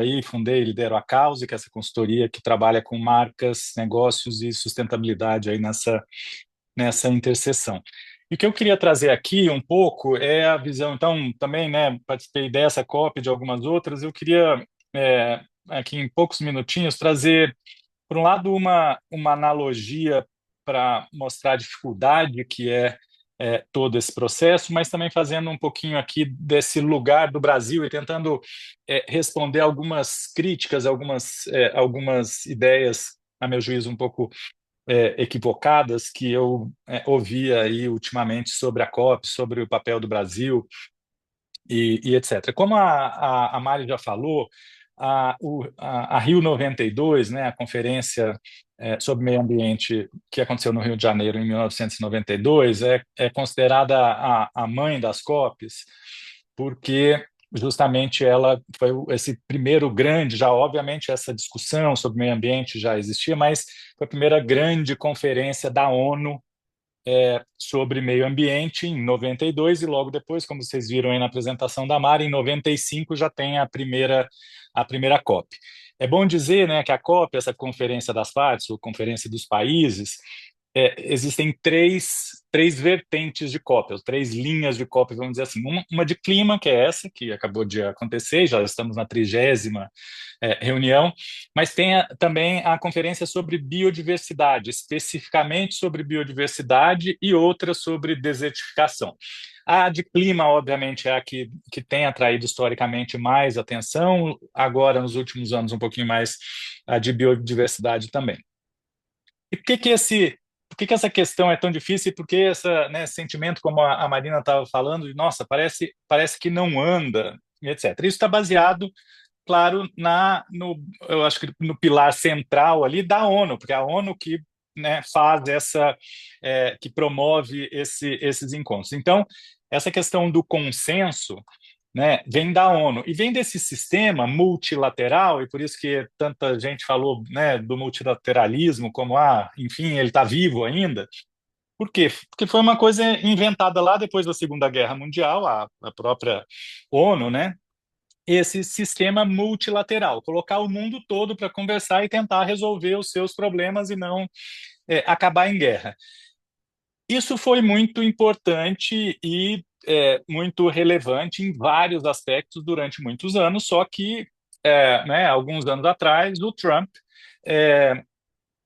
a Cause, que é essa consultoria que trabalha com marcas, negócios e sustentabilidade aí nessa interseção. E o que eu queria trazer aqui um pouco é a visão, então, também, né, participei dessa COP, de algumas outras, eu queria, aqui em poucos minutinhos, trazer, por um lado, uma analogia para mostrar a dificuldade que é todo esse processo, mas também fazendo um pouquinho aqui desse lugar do Brasil e tentando responder algumas críticas, algumas ideias, a meu juízo, um pouco equivocadas que eu ouvi aí ultimamente sobre a COP, sobre o papel do Brasil e etc. Como a Mari já falou, a Rio 92, né, a conferência sobre meio ambiente que aconteceu no Rio de Janeiro em 1992, é considerada a mãe das COPs, porque justamente ela foi esse primeiro grande, já obviamente essa discussão sobre meio ambiente já existia, mas foi a primeira grande conferência da ONU sobre meio ambiente em 92 e logo depois, como vocês viram aí na apresentação da Mari, em 95 já tem a primeira COP. É bom dizer, né, que a COP, essa Conferência das Partes, ou Conferência dos Países, existem três vertentes de COP, ou três linhas de COP, vamos dizer assim. Uma de clima, que é essa, que acabou de acontecer, já estamos na 30ª reunião, mas tem também a conferência sobre biodiversidade, especificamente sobre biodiversidade e outra sobre desertificação. A de clima, obviamente, é a que tem atraído historicamente mais atenção, agora, nos últimos anos, um pouquinho mais a de biodiversidade também. E por que essa questão é tão difícil e por que esse sentimento, como a Marina estava falando, de, nossa, parece que não anda, etc. Isso está baseado, claro, eu acho que no pilar central ali da ONU, porque é a ONU que, né, faz que promove esses encontros. Então, essa questão do consenso, né, vem da ONU e vem desse sistema multilateral, e por isso que tanta gente falou, né, do multilateralismo como, enfim, ele está vivo ainda. Por quê? Porque foi uma coisa inventada lá depois da Segunda Guerra Mundial, a própria ONU, né, esse sistema multilateral, colocar o mundo todo para conversar e tentar resolver os seus problemas e não acabar em guerra. Isso foi muito importante e muito relevante em vários aspectos durante muitos anos, só que, né, alguns anos atrás, o Trump é,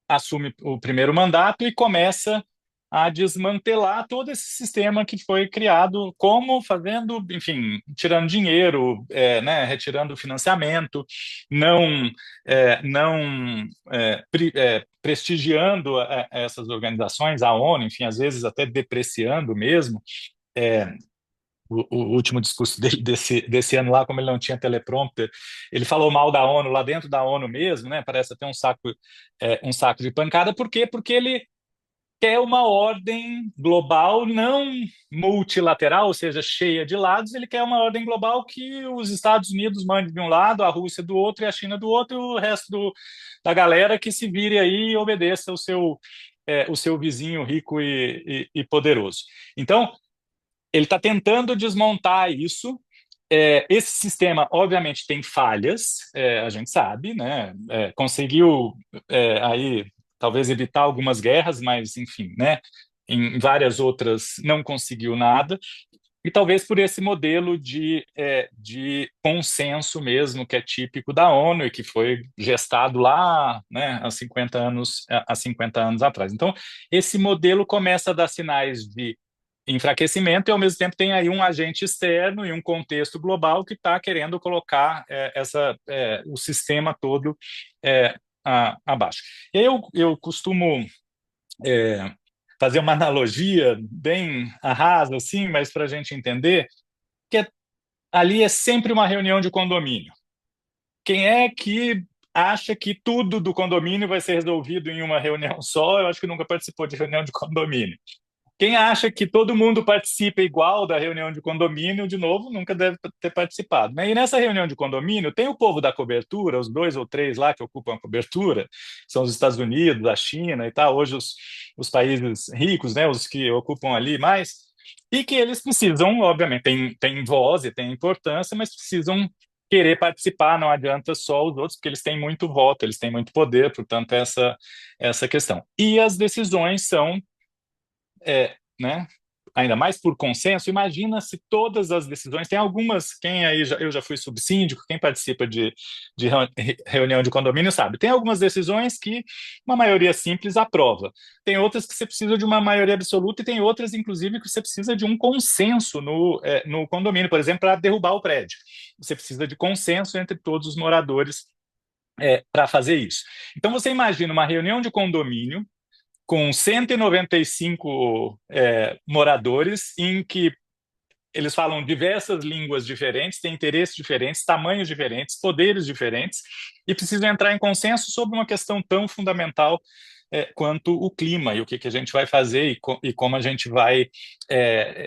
assume o primeiro mandato e começa a desmantelar todo esse sistema que foi criado, como fazendo, enfim, tirando dinheiro, né, retirando financiamento, não prestigiando essas organizações, a ONU, enfim, às vezes até depreciando mesmo. É, o último discurso dele desse ano lá, como ele não tinha teleprompter, ele falou mal da ONU lá dentro da ONU mesmo, né? Parece até um saco de pancada. Por quê? Porque ele quer uma ordem global não multilateral, ou seja, cheia de lados. Ele quer uma ordem global que os Estados Unidos mandem de um lado, a Rússia do outro e a China do outro, e o resto da galera que se vire aí e obedeça o seu vizinho rico e poderoso. Então, ele está tentando desmontar isso. Esse sistema, obviamente, tem falhas, a gente sabe, né? Conseguiu aí talvez evitar algumas guerras, mas enfim, né? Em várias outras não conseguiu nada. E talvez por esse modelo de consenso mesmo, que é típico da ONU e que foi gestado lá, né, há 50 anos atrás. Então, esse modelo começa a dar sinais de enfraquecimento e, ao mesmo tempo, tem aí um agente externo e um contexto global que está querendo colocar o sistema todo abaixo. E aí eu costumo é, fazer uma analogia bem rasa, assim, mas para a gente entender que ali é sempre uma reunião de condomínio. Quem é que acha que tudo do condomínio vai ser resolvido em uma reunião só? Eu acho que nunca participou de reunião de condomínio. Quem acha que todo mundo participa igual da reunião de condomínio, de novo, nunca deve ter participado, né? E nessa reunião de condomínio, tem o povo da cobertura, os dois ou três lá que ocupam a cobertura, são os Estados Unidos, a China e tal, hoje os países ricos, né, os que ocupam ali mais, e que eles precisam, obviamente, tem voz e tem importância, mas precisam querer participar, não adianta só os outros, porque eles têm muito voto, eles têm muito poder, portanto, essa questão. E as decisões são né? Ainda mais por consenso, imagina se todas as decisões, tem algumas, quem aí, eu já fui subsíndico, quem participa de reunião de condomínio sabe, tem algumas decisões que uma maioria simples aprova, tem outras que você precisa de uma maioria absoluta e tem outras, inclusive, que você precisa de um consenso no condomínio, por exemplo, para derrubar o prédio. Você precisa de consenso entre todos os moradores para fazer isso. Então, você imagina uma reunião de condomínio com 195 moradores, em que eles falam diversas línguas diferentes, têm interesses diferentes, tamanhos diferentes, poderes diferentes, e precisam entrar em consenso sobre uma questão tão fundamental quanto o clima e o que a gente vai fazer e como a gente vai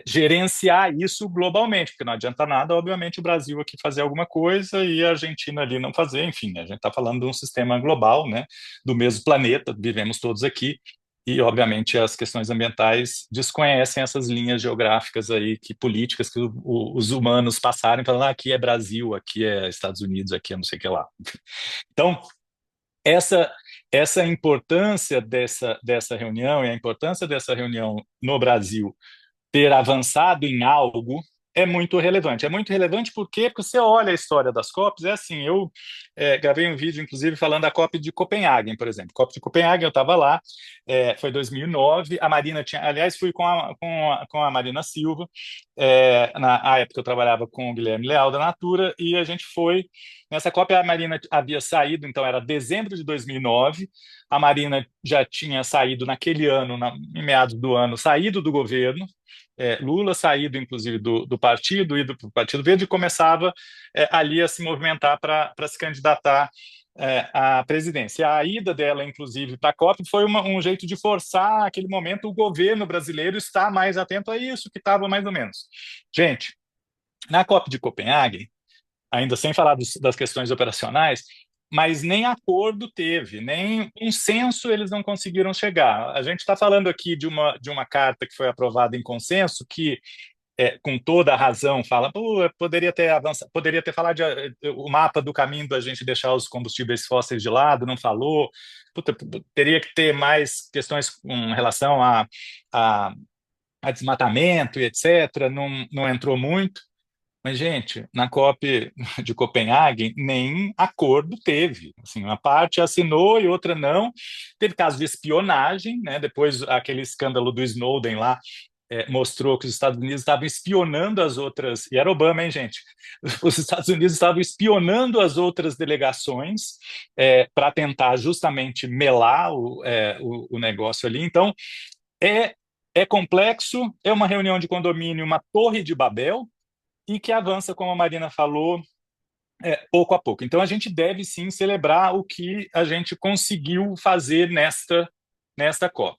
gerenciar isso globalmente, porque não adianta nada, obviamente, o Brasil aqui fazer alguma coisa e a Argentina ali não fazer, enfim, a gente está falando de um sistema global, né, do mesmo planeta, vivemos todos aqui, e, obviamente, as questões ambientais desconhecem essas linhas geográficas aí, políticas que os humanos passaram, falando, aqui é Brasil, aqui é Estados Unidos, aqui é não sei o que lá. Então, essa, essa importância dessa reunião e a importância dessa reunião no Brasil ter avançado em algo é muito relevante. É muito relevante porque você olha a história das COPs, é assim, eu gravei um vídeo, inclusive, falando da COP de Copenhague, por exemplo. COP de Copenhague, eu estava lá, foi 2009, a Marina tinha, aliás, fui com a Marina Silva, na época eu trabalhava com o Guilherme Leal da Natura, e a gente foi, nessa COP a Marina havia saído, então era dezembro de 2009, a Marina já tinha saído naquele ano, em meados do ano, saído do governo, Lula saído, inclusive, do partido, ido para o Partido Verde, e começava ali a se movimentar para se candidatar à presidência. A ida dela, inclusive, para a COP foi um jeito de forçar, naquele momento, o governo brasileiro estar mais atento a isso, que estava mais ou menos. Gente, na COP de Copenhague, ainda sem falar das questões operacionais, mas nem acordo teve, nem consenso eles não conseguiram chegar. A gente está falando aqui de uma carta que foi aprovada em consenso, que, com toda a razão, fala, poderia ter avançado, poderia ter falado o mapa do caminho da gente deixar os combustíveis fósseis de lado, não falou. Puta, teria que ter mais questões com relação a, a desmatamento e etc. Não entrou muito. Mas, gente, na COP de Copenhague, nem acordo teve. Assim, uma parte assinou e outra não. Teve caso de espionagem, né? Depois, aquele escândalo do Snowden lá mostrou que os Estados Unidos estavam espionando as outras. E era Obama, hein, gente? Os Estados Unidos estavam espionando as outras delegações para tentar justamente melar o negócio ali. Então, é, é complexo, é uma reunião de condomínio, uma torre de Babel e que avança, como a Marina falou, pouco a pouco. Então, a gente deve sim celebrar o que a gente conseguiu fazer nesta COP.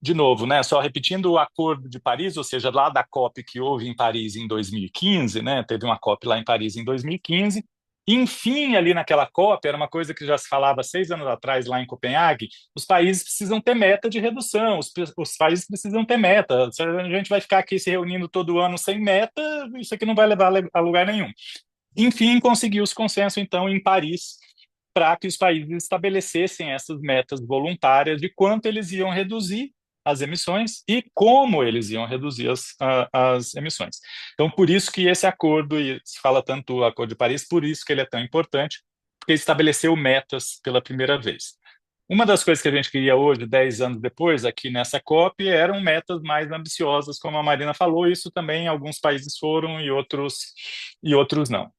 de novo, né, só repetindo o Acordo de Paris, ou seja, lá da COP que houve em Paris em 2015, né, teve uma COP lá em Paris em 2015, enfim, ali naquela COP, era uma coisa que já se falava 6 anos atrás lá em Copenhague, os países precisam ter meta de redução, os países precisam ter meta, se a gente vai ficar aqui se reunindo todo ano sem meta, isso aqui não vai levar a lugar nenhum. Enfim, conseguiu-se consenso, então, em Paris, para que os países estabelecessem essas metas voluntárias de quanto eles iam reduzir as emissões e como eles iam reduzir as emissões. Então, por isso que esse acordo, e se fala tanto o Acordo de Paris, por isso que ele é tão importante, porque ele estabeleceu metas pela primeira vez. Uma das coisas que a gente queria hoje, 10 anos depois, aqui nessa COP, eram metas mais ambiciosas, como a Marina falou, isso também alguns países foram e outros não.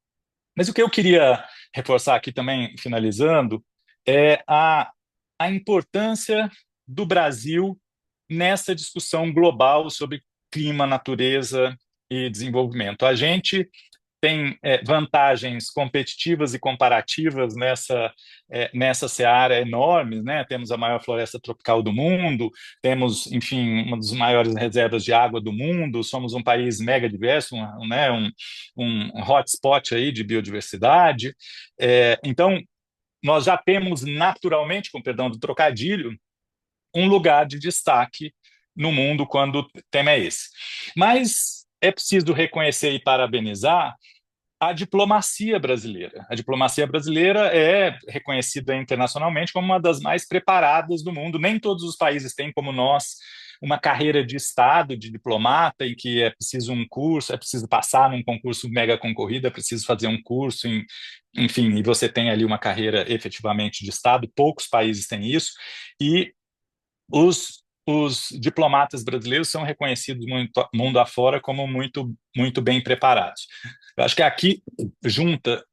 Mas o que eu queria reforçar aqui também, finalizando, é a importância do Brasil nessa discussão global sobre clima, natureza e desenvolvimento. A gente tem vantagens competitivas e comparativas nessa seara enormes, né? Temos a maior floresta tropical do mundo, temos, enfim, uma das maiores reservas de água do mundo, somos um país mega diverso, né? Um hotspot aí de biodiversidade. Então, nós já temos naturalmente, com perdão do trocadilho, um lugar de destaque no mundo quando o tema é esse. Mas é preciso reconhecer e parabenizar a diplomacia brasileira. A diplomacia brasileira é reconhecida internacionalmente como uma das mais preparadas do mundo. Nem todos os países têm, como nós, uma carreira de Estado, de diplomata, em que é preciso um curso, é preciso passar num concurso mega concorrido, é preciso fazer um curso, enfim, e você tem ali uma carreira efetivamente de Estado. Poucos países têm isso. E os diplomatas brasileiros são reconhecidos muito mundo afora como muito, muito bem preparados. Eu acho que aqui junta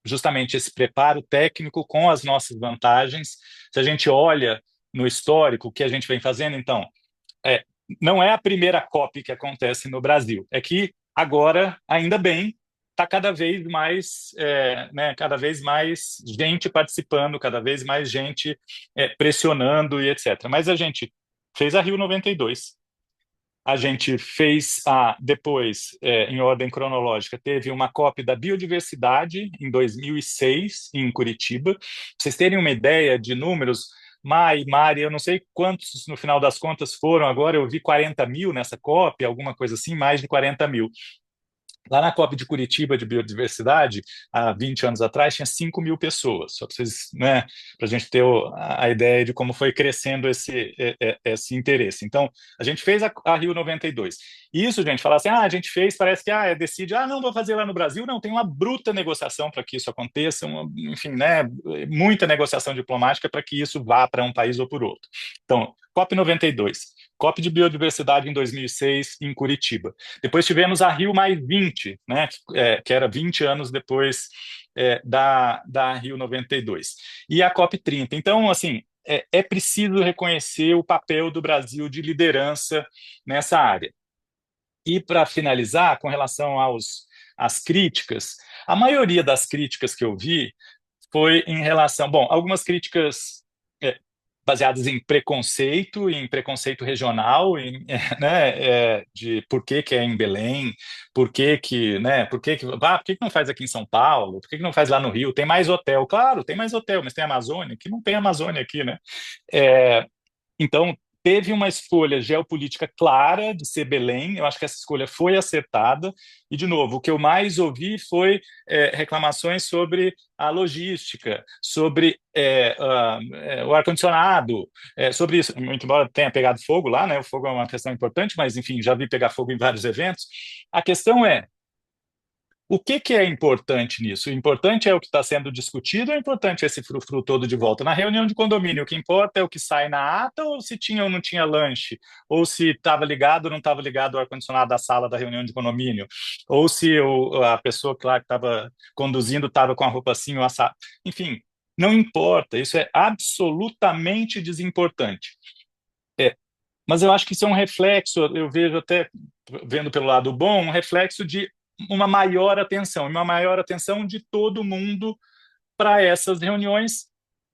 justamente esse preparo técnico com as nossas vantagens. Se a gente olha no histórico o que a gente vem fazendo, então, é, não é a primeira COP que acontece no Brasil. É que agora, ainda bem, está cada vez mais gente participando, cada vez mais gente pressionando e etc. Mas a gente fez a Rio 92, a gente fez depois, em ordem cronológica, teve uma COP da biodiversidade em 2006, em Curitiba. Pra vocês terem uma ideia de números, Mari, eu não sei quantos no final das contas foram agora, eu vi 40 mil nessa COP, alguma coisa assim, mais de 40 mil. Lá na COP de Curitiba de Biodiversidade, há 20 anos atrás, tinha 5 mil pessoas, só para vocês, né, para a gente ter a ideia de como foi crescendo esse interesse. Então, a gente fez a Rio 92. Isso, gente, falar assim, a gente fez, parece que decide, não, vou fazer lá no Brasil. Não, tem uma bruta negociação para que isso aconteça, enfim, né, muita negociação diplomática para que isso vá para um país ou por outro. Então, COP 92. COP de Biodiversidade em 2006, em Curitiba. Depois tivemos a Rio mais 20, né, que era 20 anos depois da Rio 92. E a COP 30. Então, assim, é preciso reconhecer o papel do Brasil de liderança nessa área. E, para finalizar, com relação às críticas, a maioria das críticas que eu vi foi em relação... Bom, algumas críticas baseadas em preconceito regional, de por que é em Belém, por que não faz aqui em São Paulo, por que não faz lá no Rio? Tem mais hotel, claro, tem mais hotel, mas tem Amazônia, aqui não tem Amazônia aqui, né? Então, teve uma escolha geopolítica clara de ser Belém. Eu acho que essa escolha foi acertada. E, de novo, o que eu mais ouvi foi reclamações sobre a logística, sobre o ar-condicionado, sobre isso. Muito embora tenha pegado fogo lá, né? O fogo é uma questão importante, mas, enfim, já vi pegar fogo em vários eventos. A questão é, o que é importante nisso? O importante é o que está sendo discutido, ou é importante esse frufru todo de volta? Na reunião de condomínio, o que importa é o que sai na ata, ou se tinha ou não tinha lanche, ou se estava ligado ou não estava ligado o ar-condicionado da sala da reunião de condomínio, ou se a pessoa que estava conduzindo estava com a roupa assim ou assada. Enfim, não importa, isso é absolutamente desimportante. Mas eu acho que isso é um reflexo, eu vejo até, vendo pelo lado bom, um reflexo de uma maior atenção de todo mundo para essas reuniões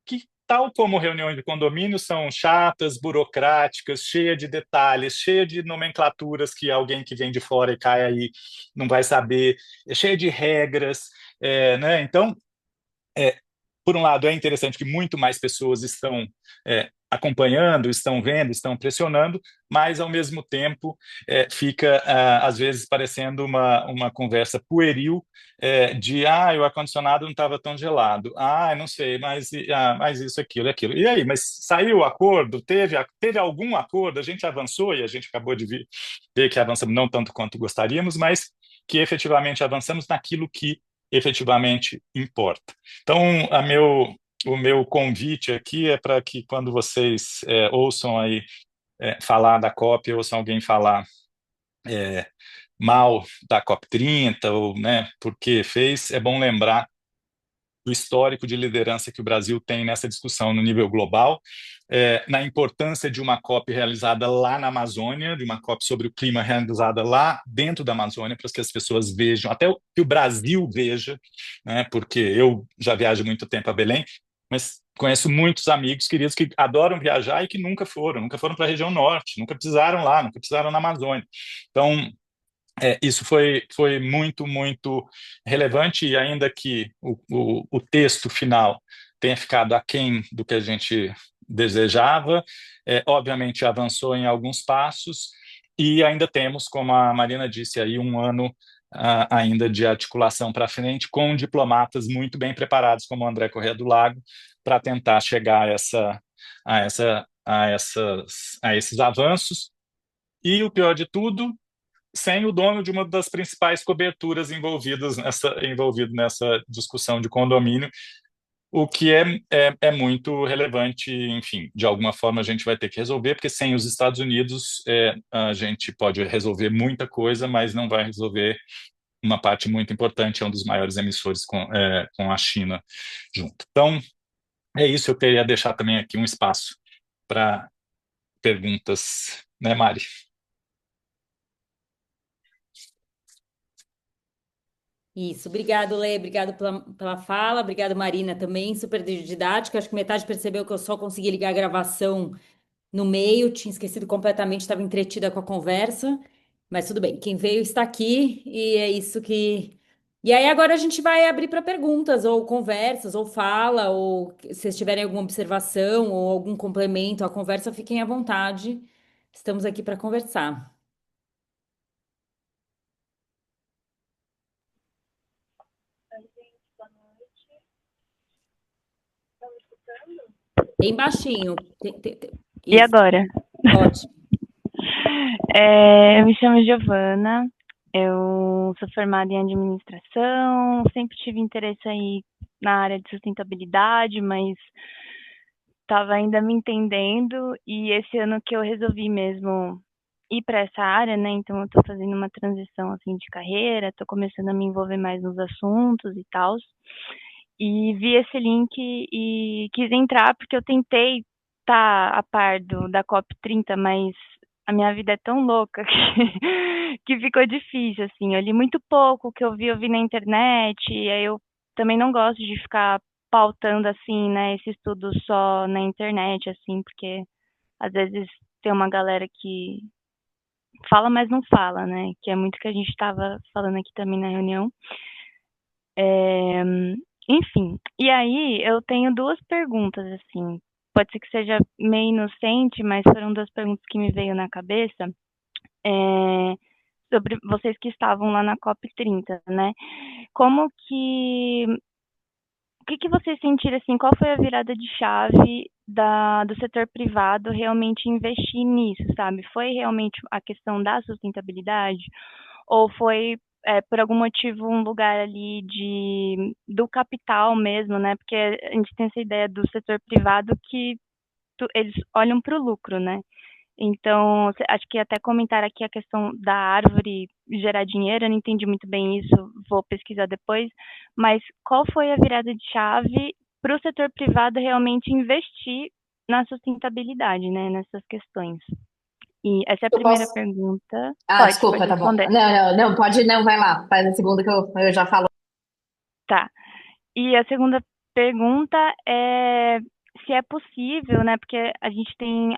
que tal como reuniões de condomínio, são chatas, burocráticas, cheias de detalhes, cheias de nomenclaturas que alguém que vem de fora e cai aí não vai saber, cheia de regras, né? Então, é, por um lado, é interessante que muito mais pessoas estão acompanhando, estão vendo, estão pressionando, mas, ao mesmo tempo, fica, às vezes, parecendo uma conversa pueril de, o ar-condicionado não estava tão gelado, não sei, mas isso, aquilo. E aí, mas saiu o acordo? Teve algum acordo? A gente avançou e a gente acabou de ver que avançamos não tanto quanto gostaríamos, mas que efetivamente avançamos naquilo que efetivamente importa. Então, o meu convite aqui é para que, quando vocês ouçam aí falar da COP, ouçam alguém falar mal da COP 30, ou, né, porque fez, é bom lembrar do histórico de liderança que o Brasil tem nessa discussão no nível global, na importância de uma COP realizada lá na Amazônia, de uma COP sobre o clima realizada lá dentro da Amazônia, para que as pessoas vejam, até que o Brasil veja, né, porque eu já viajo muito tempo a Belém, mas conheço muitos amigos queridos que adoram viajar e que nunca foram para a região norte, nunca pisaram lá, nunca pisaram na Amazônia. Então, isso foi muito, muito relevante, e ainda que o texto final tenha ficado aquém do que a gente desejava, obviamente avançou em alguns passos, e ainda temos, como a Marina disse aí, um ano ainda de articulação para frente, com diplomatas muito bem preparados, como o André Corrêa do Lago, para tentar chegar a esses avanços. E o pior de tudo, sem o dono de uma das principais coberturas envolvido nessa discussão de condomínio, o que é muito relevante. Enfim, de alguma forma a gente vai ter que resolver, porque sem os Estados Unidos a gente pode resolver muita coisa, mas não vai resolver uma parte muito importante, é um dos maiores emissores com a China junto. Então, é isso, eu queria deixar também aqui um espaço para perguntas, né, Mari? Isso, obrigado, Lê, obrigado pela fala, obrigado, Marina, também, super didática. Acho que metade percebeu que eu só consegui ligar a gravação no meio, tinha esquecido completamente, estava entretida com a conversa, mas tudo bem, quem veio está aqui e é isso que. E aí agora a gente vai abrir para perguntas, ou conversas, ou fala, ou se vocês tiverem alguma observação ou algum complemento à conversa, fiquem à vontade. Estamos aqui para conversar. Bem baixinho. E Isso, agora? ótimo. Eu me chamo Giovana, eu sou formada em administração, sempre tive interesse aí na área de sustentabilidade, mas estava ainda me entendendo, e esse ano que eu resolvi mesmo ir para essa área, né? Então eu estou fazendo uma transição assim de carreira, estou começando a me envolver mais nos assuntos e tal. E vi esse link e quis entrar porque eu tentei estar a par da COP 30, mas a minha vida é tão louca que ficou difícil, assim. Eu li muito pouco, o que eu vi na internet, e aí eu também não gosto de ficar pautando, assim, né, esse estudo só na internet, assim, porque às vezes tem uma galera que fala, mas não fala, né, que é muito que a gente estava falando aqui também na reunião. É, enfim, e aí eu tenho duas perguntas, assim. Pode ser que seja meio inocente, mas foram duas perguntas que me veio na cabeça. É, sobre vocês que estavam lá na COP 30, né? Como que... O que vocês sentiram, assim, qual foi a virada de chave do setor privado realmente investir nisso, sabe? Foi realmente a questão da sustentabilidade? Ou foi, por algum motivo, um lugar ali do capital mesmo, né? Porque a gente tem essa ideia do setor privado que eles olham para o lucro, né? Então, acho que até comentar aqui a questão da árvore gerar dinheiro, eu não entendi muito bem isso, vou pesquisar depois, mas qual foi a virada de chave para o setor privado realmente investir na sustentabilidade, né, nessas questões? E essa é a Eu primeira posso. pergunta. Ah, Pode desculpa, tá bom. responder. Não, pode, não, vai lá. Faz a segunda que eu já falo. Tá. E a segunda pergunta é se é possível, né? Porque a gente tem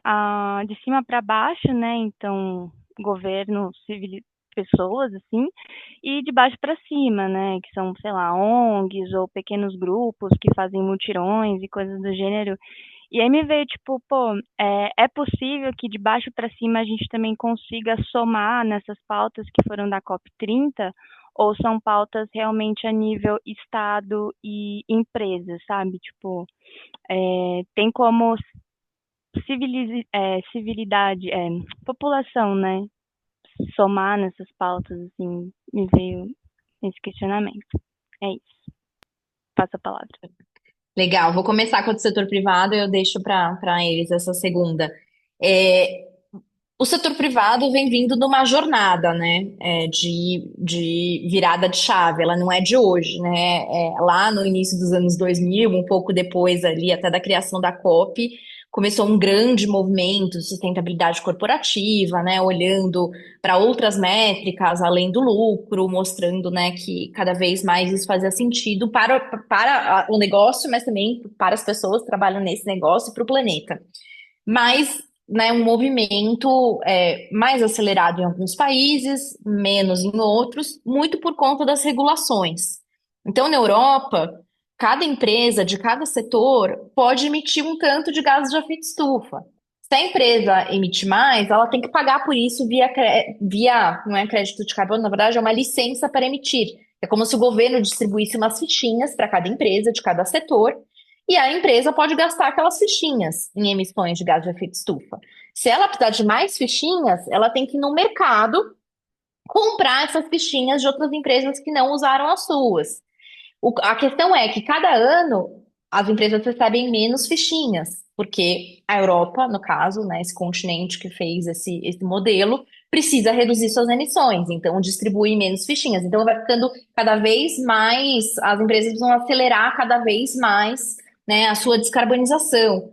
de cima para baixo, né? Então, governo, civil, pessoas, assim, e de baixo para cima, né? Que são, sei lá, ONGs ou pequenos grupos que fazem mutirões e coisas do gênero. E aí me veio, tipo, pô, é possível que de baixo para cima a gente também consiga somar nessas pautas que foram da COP30, ou são pautas realmente a nível Estado e empresa, sabe? Tipo, tem como civilidade, população, né? Somar nessas pautas, assim, me veio esse questionamento. É isso. Passa a palavra. Legal, vou começar com o do setor privado e eu deixo para eles essa segunda. É, o setor privado vem vindo numa jornada, né, de virada de chave, ela não é de hoje, né, lá no início dos anos 2000, um pouco depois ali, até da criação da COP, começou um grande movimento de sustentabilidade corporativa, né, olhando para outras métricas além do lucro, mostrando, né, que cada vez mais isso fazia sentido para o negócio, mas também para as pessoas que trabalham nesse negócio e para o planeta. Mas, né, um movimento mais acelerado em alguns países, menos em outros, muito por conta das regulações. Então, na Europa, cada empresa de cada setor pode emitir um tanto de gases de efeito estufa. Se a empresa emite mais, ela tem que pagar por isso não é crédito de carbono, na verdade, é uma licença para emitir. É como se o governo distribuísse umas fichinhas para cada empresa de cada setor, e a empresa pode gastar aquelas fichinhas em emissões de gás de efeito estufa. Se ela precisar de mais fichinhas, ela tem que ir no mercado comprar essas fichinhas de outras empresas que não usaram as suas. A questão é que cada ano as empresas recebem menos fichinhas, porque a Europa, no caso, né, esse continente que fez esse modelo, precisa reduzir suas emissões, então distribui menos fichinhas. Então vai ficando cada vez mais, as empresas vão acelerar cada vez mais, né, a sua descarbonização.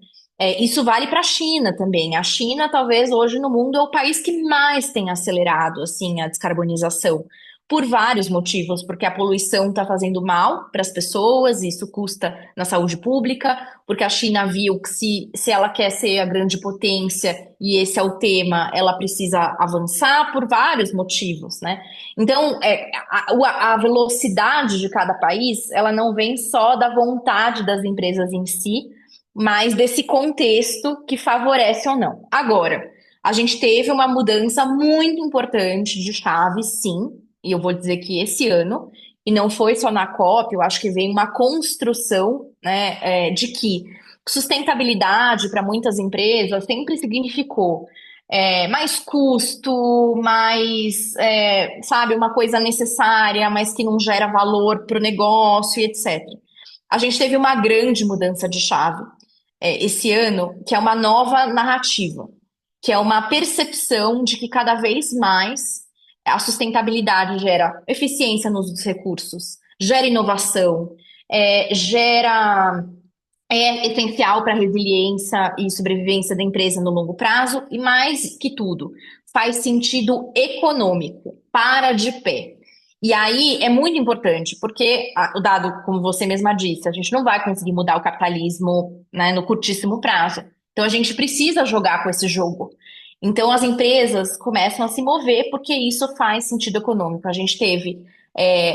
Isso vale para a China também. A China, talvez hoje no mundo, é o país que mais tem acelerado assim a descarbonização por vários motivos, porque a poluição está fazendo mal para as pessoas, isso custa na saúde pública, porque a China viu que se ela quer ser a grande potência, e esse é o tema, ela precisa avançar por vários motivos, né? Então, a velocidade de cada país, ela não vem só da vontade das empresas em si, mas desse contexto que favorece ou não. Agora, a gente teve uma mudança muito importante de chave, sim, e eu vou dizer que esse ano, e não foi só na COP, eu acho que vem uma construção, né, de que sustentabilidade para muitas empresas sempre significou mais custo, mais, sabe, uma coisa necessária, mas que não gera valor para o negócio e etc. A gente teve uma grande mudança de chave esse ano, que é uma nova narrativa, que é uma percepção de que cada vez mais a sustentabilidade gera eficiência no uso dos recursos, gera inovação, é essencial para a resiliência e sobrevivência da empresa no longo prazo, e mais que tudo, faz sentido econômico, para de pé. E aí é muito importante, porque o dado, como você mesma disse, a gente não vai conseguir mudar o capitalismo, né, no curtíssimo prazo. Então a gente precisa jogar com esse jogo. Então as empresas começam a se mover porque isso faz sentido econômico. A gente teve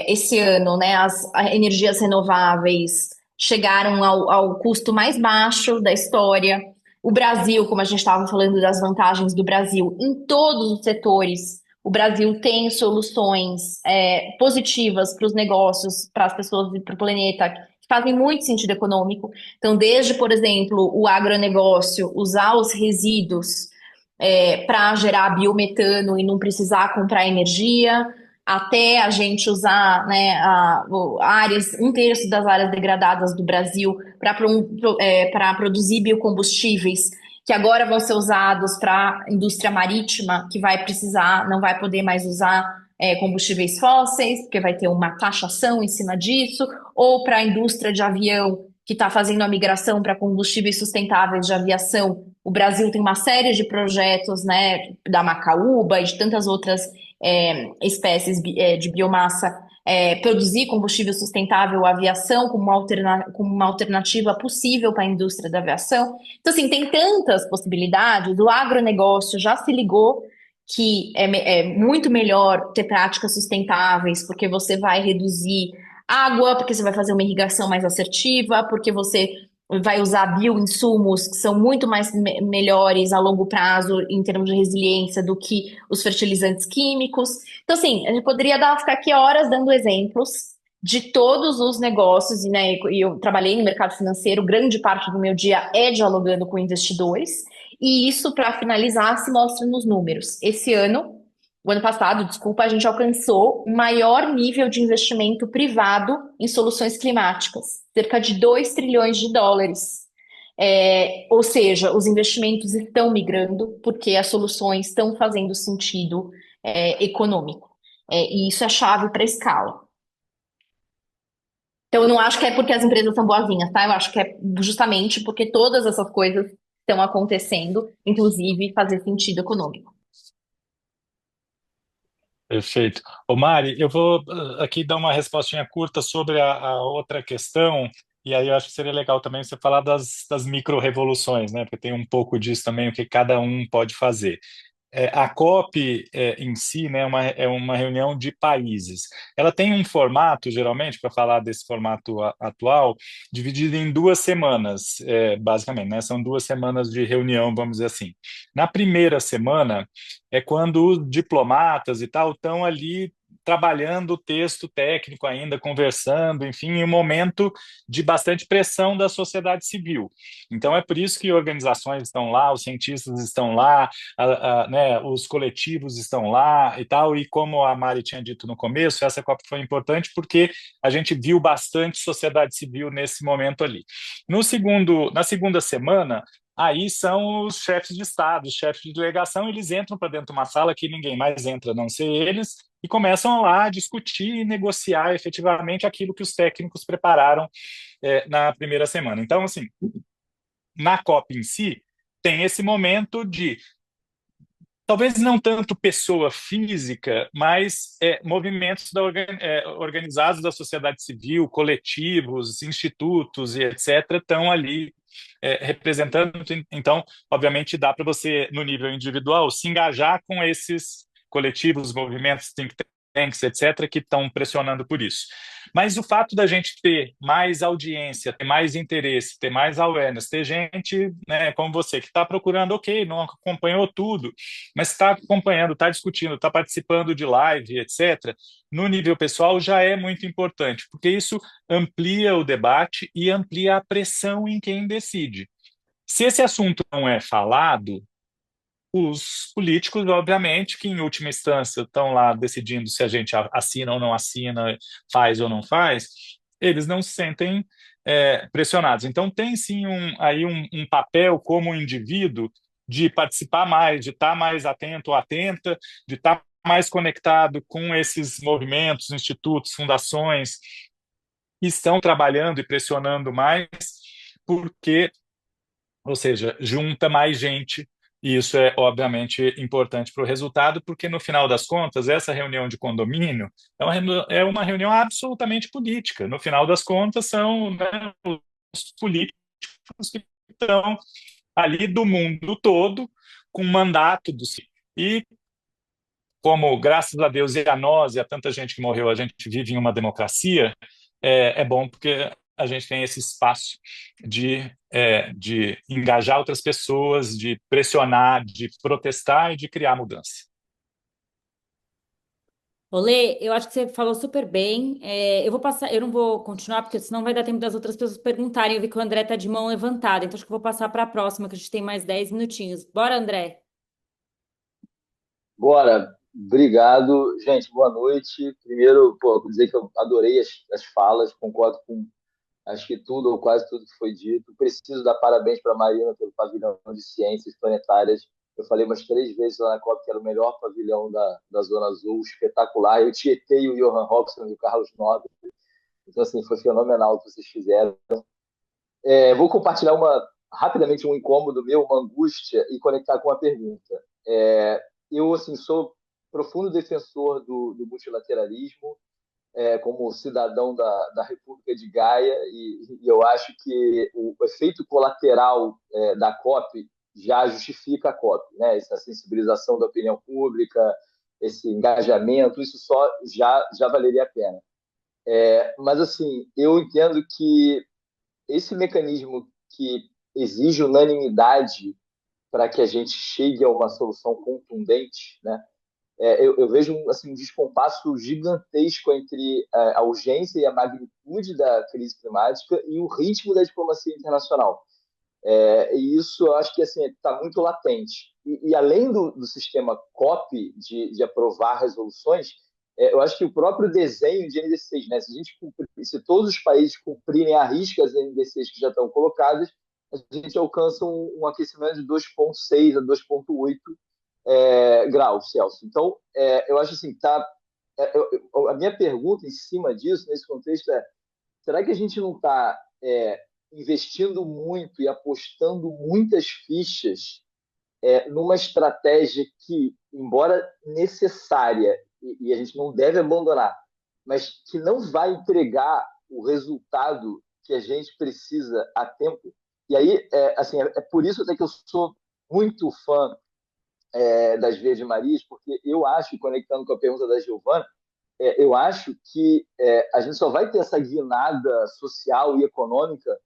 esse ano, né, as energias renováveis chegaram ao custo mais baixo da história. O Brasil, como a gente estava falando das vantagens do Brasil, em todos os setores, o Brasil tem soluções positivas para os negócios, para as pessoas e para o planeta, que fazem muito sentido econômico. Então, desde, por exemplo, o agronegócio, usar os resíduos para gerar biometano e não precisar comprar energia, até a gente usar, né, um terço das áreas degradadas do Brasil para produzir biocombustíveis, que agora vão ser usados para a indústria marítima, que vai precisar, não vai poder mais usar combustíveis fósseis, porque vai ter uma taxação em cima disso, ou para a indústria de avião, que está fazendo a migração para combustíveis sustentáveis de aviação. O Brasil tem uma série de projetos, né, da macaúba e de tantas outras espécies de biomassa produzir combustível sustentável à aviação como uma alternativa possível para a indústria da aviação. Então, assim, tem tantas possibilidades. O agronegócio já se ligou que é muito melhor ter práticas sustentáveis, porque você vai reduzir água, porque você vai fazer uma irrigação mais assertiva, porque você vai usar bioinsumos que são muito mais melhores a longo prazo em termos de resiliência do que os fertilizantes químicos. Então, assim, a gente poderia ficar aqui horas dando exemplos de todos os negócios, e, né, e eu trabalhei no mercado financeiro, grande parte do meu dia é dialogando com investidores, e isso, para finalizar, se mostra nos números. O ano passado, desculpa, a gente alcançou o maior nível de investimento privado em soluções climáticas, cerca de 2 trilhões de dólares. Ou seja, os investimentos estão migrando porque as soluções estão fazendo sentido econômico. E isso é chave para a escala. Então, eu não acho que é porque as empresas são boazinhas, tá? Eu acho que é justamente porque todas essas coisas estão acontecendo, inclusive fazer sentido econômico. Perfeito. Ô Mari, eu vou aqui dar uma respostinha curta sobre a outra questão, e aí eu acho que seria legal também você falar das micro-revoluções, né? Porque tem um pouco disso também, o que cada um pode fazer. A COP em si, né, é uma reunião de países. Ela tem um formato, geralmente, para falar desse formato atual, dividido em 2 semanas, basicamente, né? São 2 semanas de reunião, vamos dizer assim. Na primeira semana é quando os diplomatas e tal estão ali trabalhando o texto técnico ainda, conversando, enfim, em um momento de bastante pressão da sociedade civil. Então é por isso que organizações estão lá, os cientistas estão lá, né, os coletivos estão lá e tal, e como a Mari tinha dito no começo, essa COP foi importante porque a gente viu bastante sociedade civil nesse momento ali. Na segunda semana, aí são os chefes de Estado, os chefes de delegação, eles entram para dentro de uma sala que ninguém mais entra, a não ser eles, e começam lá a discutir e negociar efetivamente aquilo que os técnicos prepararam na primeira semana. Então, assim, na COP em si, tem esse momento de talvez não tanto pessoa física, mas movimentos organizados da sociedade civil, coletivos, institutos e etc., estão ali representando. Então, obviamente, dá para você, no nível individual, se engajar com esses coletivos, movimentos, think tanks, etc., que estão pressionando por isso. Mas o fato da gente ter mais audiência, ter mais interesse, ter mais awareness, ter gente, né, como você, que está procurando, ok, não acompanhou tudo, mas está acompanhando, está discutindo, está participando de live, etc., no nível pessoal já é muito importante, porque isso amplia o debate e amplia a pressão em quem decide. Se esse assunto não é falado, os políticos, obviamente, que em última instância estão lá decidindo se a gente assina ou não assina, faz ou não faz, eles não se sentem pressionados. Então, tem sim aí um papel como indivíduo de participar mais, de estar mais atento ou atenta, de estar mais conectado com esses movimentos, institutos, fundações que estão trabalhando e pressionando mais, porque, ou seja, junta mais gente, e isso é obviamente importante para o resultado, porque no final das contas, essa reunião de condomínio é uma reunião absolutamente política. No final das contas, são, né, os políticos que estão ali do mundo todo com mandato do e como, graças a Deus e a nós e a tanta gente que morreu, a gente vive em uma democracia, é bom porque a gente tem esse espaço de engajar outras pessoas, de pressionar, de protestar e de criar mudança. Olê, eu acho que você falou super bem. Eu vou passar, eu não vou continuar, porque senão vai dar tempo das outras pessoas perguntarem. Eu vi que o André tá de mão levantada, então acho que eu vou passar para a próxima, que a gente tem mais 10 minutinhos. Bora, André? Bora, obrigado. Gente, boa noite. Primeiro, pô, vou dizer que eu adorei as falas, concordo com acho que tudo ou quase tudo que foi dito. Preciso dar parabéns para a Marina pelo pavilhão de ciências planetárias. Eu falei umas 3 vezes lá na COP que era o melhor pavilhão da Zona Azul, espetacular. Eu tietei o Johan Robson e o Carlos Nobre. Então, assim, foi fenomenal o que vocês fizeram. Vou compartilhar rapidamente um incômodo meu, uma angústia, e conectar com uma pergunta. Eu, assim, sou profundo defensor do multilateralismo. como cidadão da República de Gaia, e eu acho que o efeito colateral da COP já justifica a COP, né? Essa sensibilização da opinião pública, esse engajamento, isso só já valeria a pena. Mas, assim, eu entendo que esse mecanismo que exige unanimidade para que a gente chegue a uma solução contundente, né? Eu vejo assim, um descompasso gigantesco entre a urgência e a magnitude da crise climática e o ritmo da diplomacia internacional. E isso eu acho que assim está muito latente. E além do sistema COP de aprovar resoluções, eu acho que o próprio desenho de NDCs, né? Se todos os países cumprirem à risca as NDCs que já estão colocadas, a gente alcança um aquecimento de 2,6 a 2,8 graus Celsius. Então, eu acho assim, a minha pergunta em cima disso, nesse contexto, será que a gente não está investindo muito e apostando muitas fichas numa estratégia que, embora necessária, e a gente não deve abandonar, mas que não vai entregar o resultado que a gente precisa a tempo? E aí, assim, por isso até que eu sou muito fã das Verdes Marias, porque eu acho, conectando com a pergunta da Giovana, eu acho que a gente só vai ter essa guinada social e econômica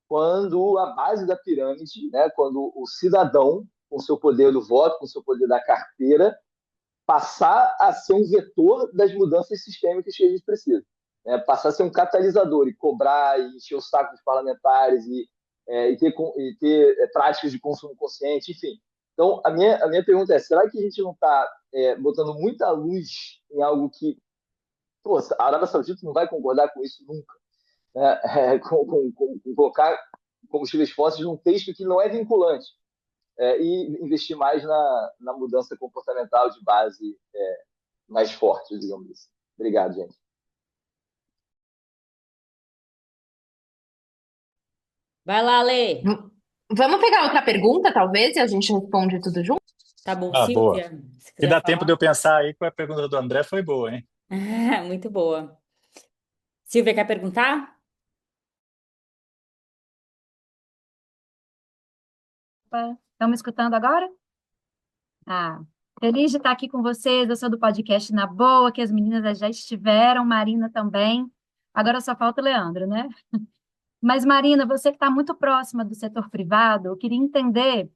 quando a base da pirâmide, né, quando o cidadão, com seu poder do voto, com seu poder da carteira, passar a ser um vetor das mudanças sistêmicas que a gente precisa. Passar a ser um catalisador e cobrar e encher o saco dos parlamentares e ter práticas de consumo consciente, enfim. Então, a minha pergunta será que a gente não está botando muita luz em algo que a Arábia Saudita não vai concordar com isso nunca? Com colocar combustíveis fósseis num texto que não é vinculante, e investir mais na mudança comportamental de base mais forte, digamos assim. Obrigado, gente. Vai lá, Lê. Vamos pegar outra pergunta, talvez, e a gente responde tudo junto? Tá bom, Ah, boa. Silvia, se E quiser dá tempo de falar. eu pensar aí com a pergunta do André, foi boa, hein? Muito boa. Silvia, quer perguntar? Estão me escutando agora? Ah, feliz de estar aqui com vocês. Eu sou do podcast Na Boa, que as meninas já estiveram, Marina também. Agora só falta o Leandro, né? Mas, Marina, você que está muito próxima do setor privado, eu queria entender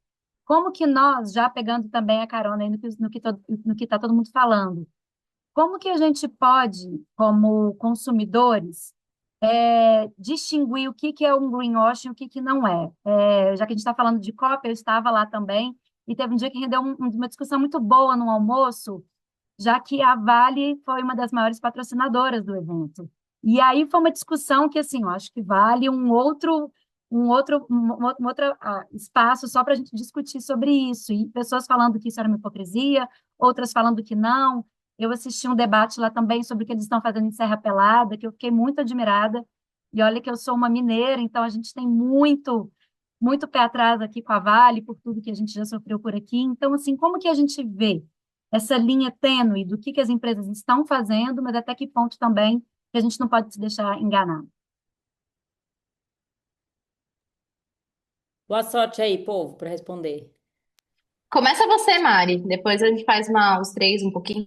como que nós, já pegando também a carona aí no que está todo mundo falando, como que a gente pode, como consumidores, distinguir o que que é um greenwashing e o que que não é? Já que a gente está falando de COP, eu estava lá também, e teve um dia que rendeu uma discussão muito boa no almoço, já que a Vale foi uma das maiores patrocinadoras do evento. E aí foi uma discussão que, assim, eu acho que vale um outro espaço só para a gente discutir sobre isso. E pessoas falando que isso era uma hipocrisia, outras falando que não. Eu assisti um debate lá também sobre o que eles estão fazendo em Serra Pelada, que eu fiquei muito admirada. E olha que eu sou uma mineira, então a gente tem muito pé atrás aqui com a Vale, por tudo que a gente já sofreu por aqui. Então, assim, como que a gente vê essa linha tênue do que as empresas estão fazendo, mas até que ponto também que a gente não pode se deixar enganar? Boa sorte aí, povo, para responder. Começa você, Mari. Depois a gente faz os três um pouquinho.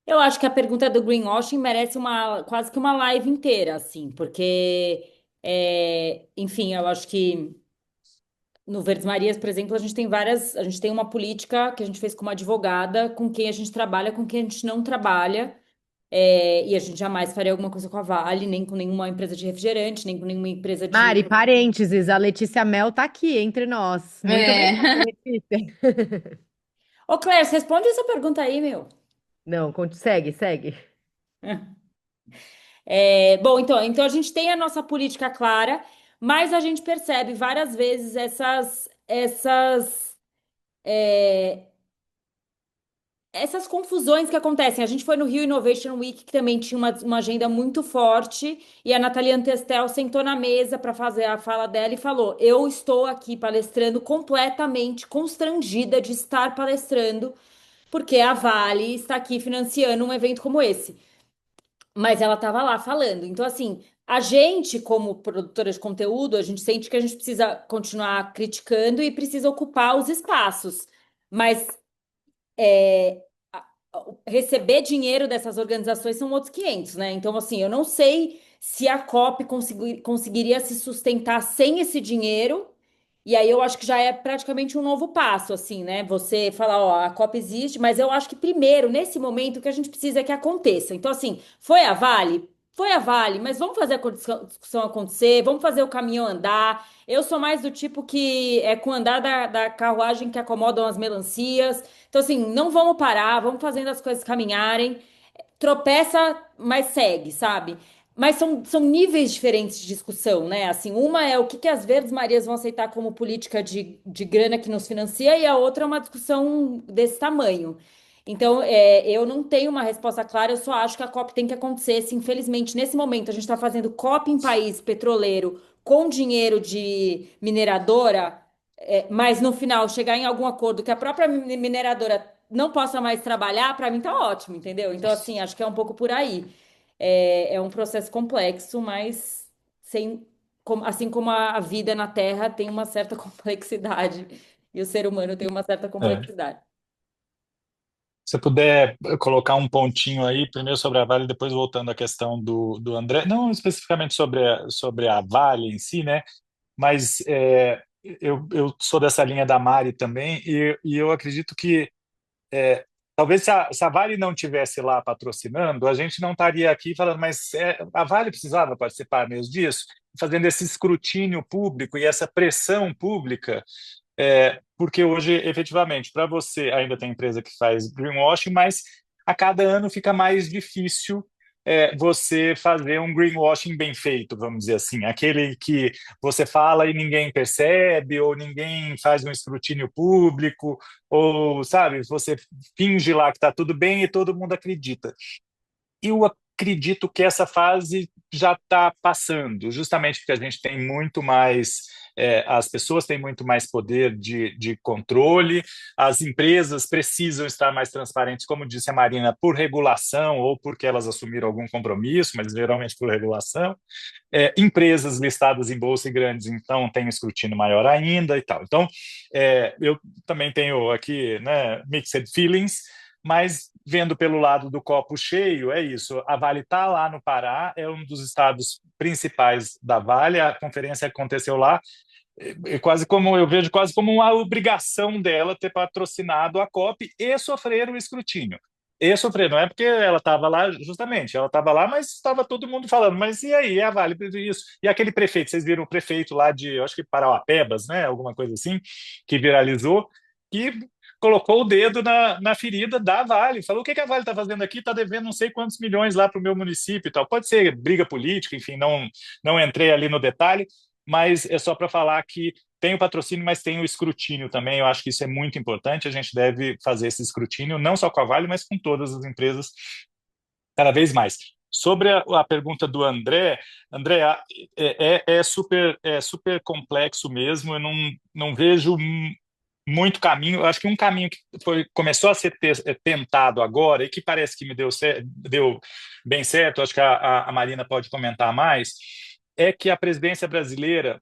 Eu acho que a pergunta do greenwashing merece quase que uma live inteira, assim, porque, enfim, eu acho que no Verdes Marias, por exemplo, a gente tem uma política que a gente fez com uma advogada, com quem a gente trabalha, com quem a gente não trabalha, e a gente jamais faria alguma coisa com a Vale, nem com nenhuma empresa de refrigerante, nem com nenhuma empresa de. Mari, parênteses, a Letícia Mel tá aqui entre nós. Muito obrigada, Letícia. Ô, Claire, responde essa pergunta aí, meu. Não, segue, segue. Bom, então a gente tem a nossa política clara, mas a gente percebe várias vezes essas confusões que acontecem. A gente foi no Rio Innovation Week, que também tinha uma agenda muito forte, e a Nathalie Testel sentou na mesa para fazer a fala dela e falou: Eu estou aqui palestrando completamente constrangida de estar palestrando porque a Vale está aqui financiando um evento como esse. Mas ela estava lá falando. Então, assim, a gente, como produtora de conteúdo, a gente sente que a gente precisa continuar criticando e precisa ocupar os espaços. Mas é, receber dinheiro dessas organizações são outros 500, né? Então, assim, eu não sei se a COP conseguiria se sustentar sem esse dinheiro. E aí eu acho que já é praticamente um novo passo, assim, né? Você falar, ó, a COP existe, mas eu acho que primeiro, nesse momento, o que a gente precisa é que aconteça. Então, assim, foi a Vale? Foi a Vale, mas vamos fazer a discussão acontecer, vamos fazer o caminhão andar. Eu sou mais do tipo que é com o andar da carruagem que acomodam as melancias. Então, assim, não vamos parar, vamos fazendo as coisas caminharem. Tropeça, mas segue, sabe? Mas são níveis diferentes de discussão, né? Assim, uma é o que, que as Verdes Marias vão aceitar como política de grana que nos financia, e a outra é uma discussão desse tamanho. Então, eu não tenho uma resposta clara, eu só acho que a COP tem que acontecer. Se, infelizmente, nesse momento a gente está fazendo COP em país petroleiro com dinheiro de mineradora, mas no final chegar em algum acordo que a própria mineradora não possa mais trabalhar, para mim tá ótimo, entendeu? Então, assim, acho que é um pouco por aí. É um processo complexo, mas assim como a vida na Terra tem uma certa complexidade e o ser humano tem uma certa É. complexidade. Se você puder colocar um pontinho aí, primeiro sobre a Vale, depois voltando à questão do André, não especificamente sobre a Vale em si, né? Mas eu sou dessa linha da Mari também, e eu acredito que talvez se a Vale não tivesse lá patrocinando, a gente não estaria aqui falando, mas a Vale precisava participar mesmo disso, fazendo esse escrutínio público e essa pressão pública, porque hoje, efetivamente, para você, ainda tem empresa que faz greenwashing, mas a cada ano fica mais difícil você fazer um greenwashing bem feito, vamos dizer assim, aquele que você fala e ninguém percebe, ou ninguém faz um escrutínio público, ou, sabe, você finge lá que está tudo bem e todo mundo acredita. Eu acredito que essa fase já está passando, justamente porque a gente tem muito mais, as pessoas têm muito mais poder de controle, as empresas precisam estar mais transparentes, como disse a Marina, por regulação ou porque elas assumiram algum compromisso, mas geralmente por regulação. Empresas listadas em bolsa e grandes, então, tem um escrutínio maior ainda e tal. Então, eu também tenho aqui, né, mixed feelings, mas vendo pelo lado do copo cheio, é isso. A Vale está lá no Pará, é um dos estados principais da Vale, a conferência aconteceu lá, quase como eu vejo quase como uma obrigação dela ter patrocinado a COP e sofrer o escrutínio. E sofrer, não é porque ela estava lá, justamente, ela estava lá, mas estava todo mundo falando, mas e aí, a Vale, isso? E aquele prefeito, vocês viram o prefeito lá de, eu acho que Parauapebas, né, alguma coisa assim, que viralizou, que colocou o dedo na ferida da Vale, falou, o que que a Vale está fazendo aqui? Está devendo não sei quantos milhões lá para o meu município e tal. Pode ser briga política, enfim, não entrei ali no detalhe, mas é só para falar que tem o patrocínio, mas tem o escrutínio também. Eu acho que isso é muito importante. A gente deve fazer esse escrutínio, não só com a Vale, mas com todas as empresas, cada vez mais. Sobre a pergunta do André, é super complexo mesmo. Eu não vejo muito caminho. Eu acho que um caminho que começou a ser tentado agora e que parece que me deu bem certo, acho que a Marina pode comentar mais, é que a presidência brasileira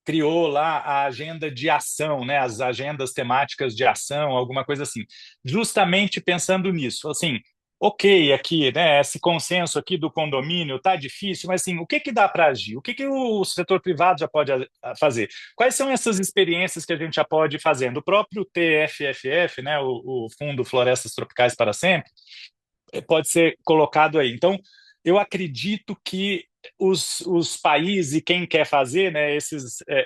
criou lá a agenda de ação, né, as agendas temáticas de ação, alguma coisa assim, justamente pensando nisso, assim, ok, aqui, né, esse consenso aqui do condomínio tá difícil, mas assim, o que que dá para agir? O que que o setor privado já pode fazer? Quais são essas experiências que a gente já pode ir fazendo? O próprio TFFF, né, o Fundo Florestas Tropicais para Sempre, pode ser colocado aí. Então, eu acredito que os países e quem quer fazer, né,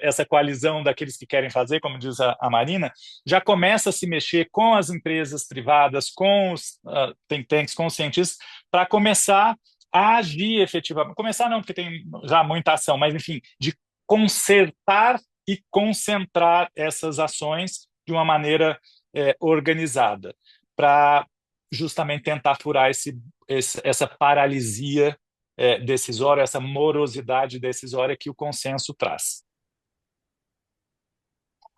essa coalizão daqueles que querem fazer, como diz a Marina, já começa a se mexer com as empresas privadas, com os think tanks, com os cientistas, para começar a agir efetivamente. Começar não, porque tem já muita ação, mas, enfim, de consertar e concentrar essas ações de uma maneira organizada, para justamente tentar furar essa paralisia decisória, essa morosidade decisória que o consenso traz.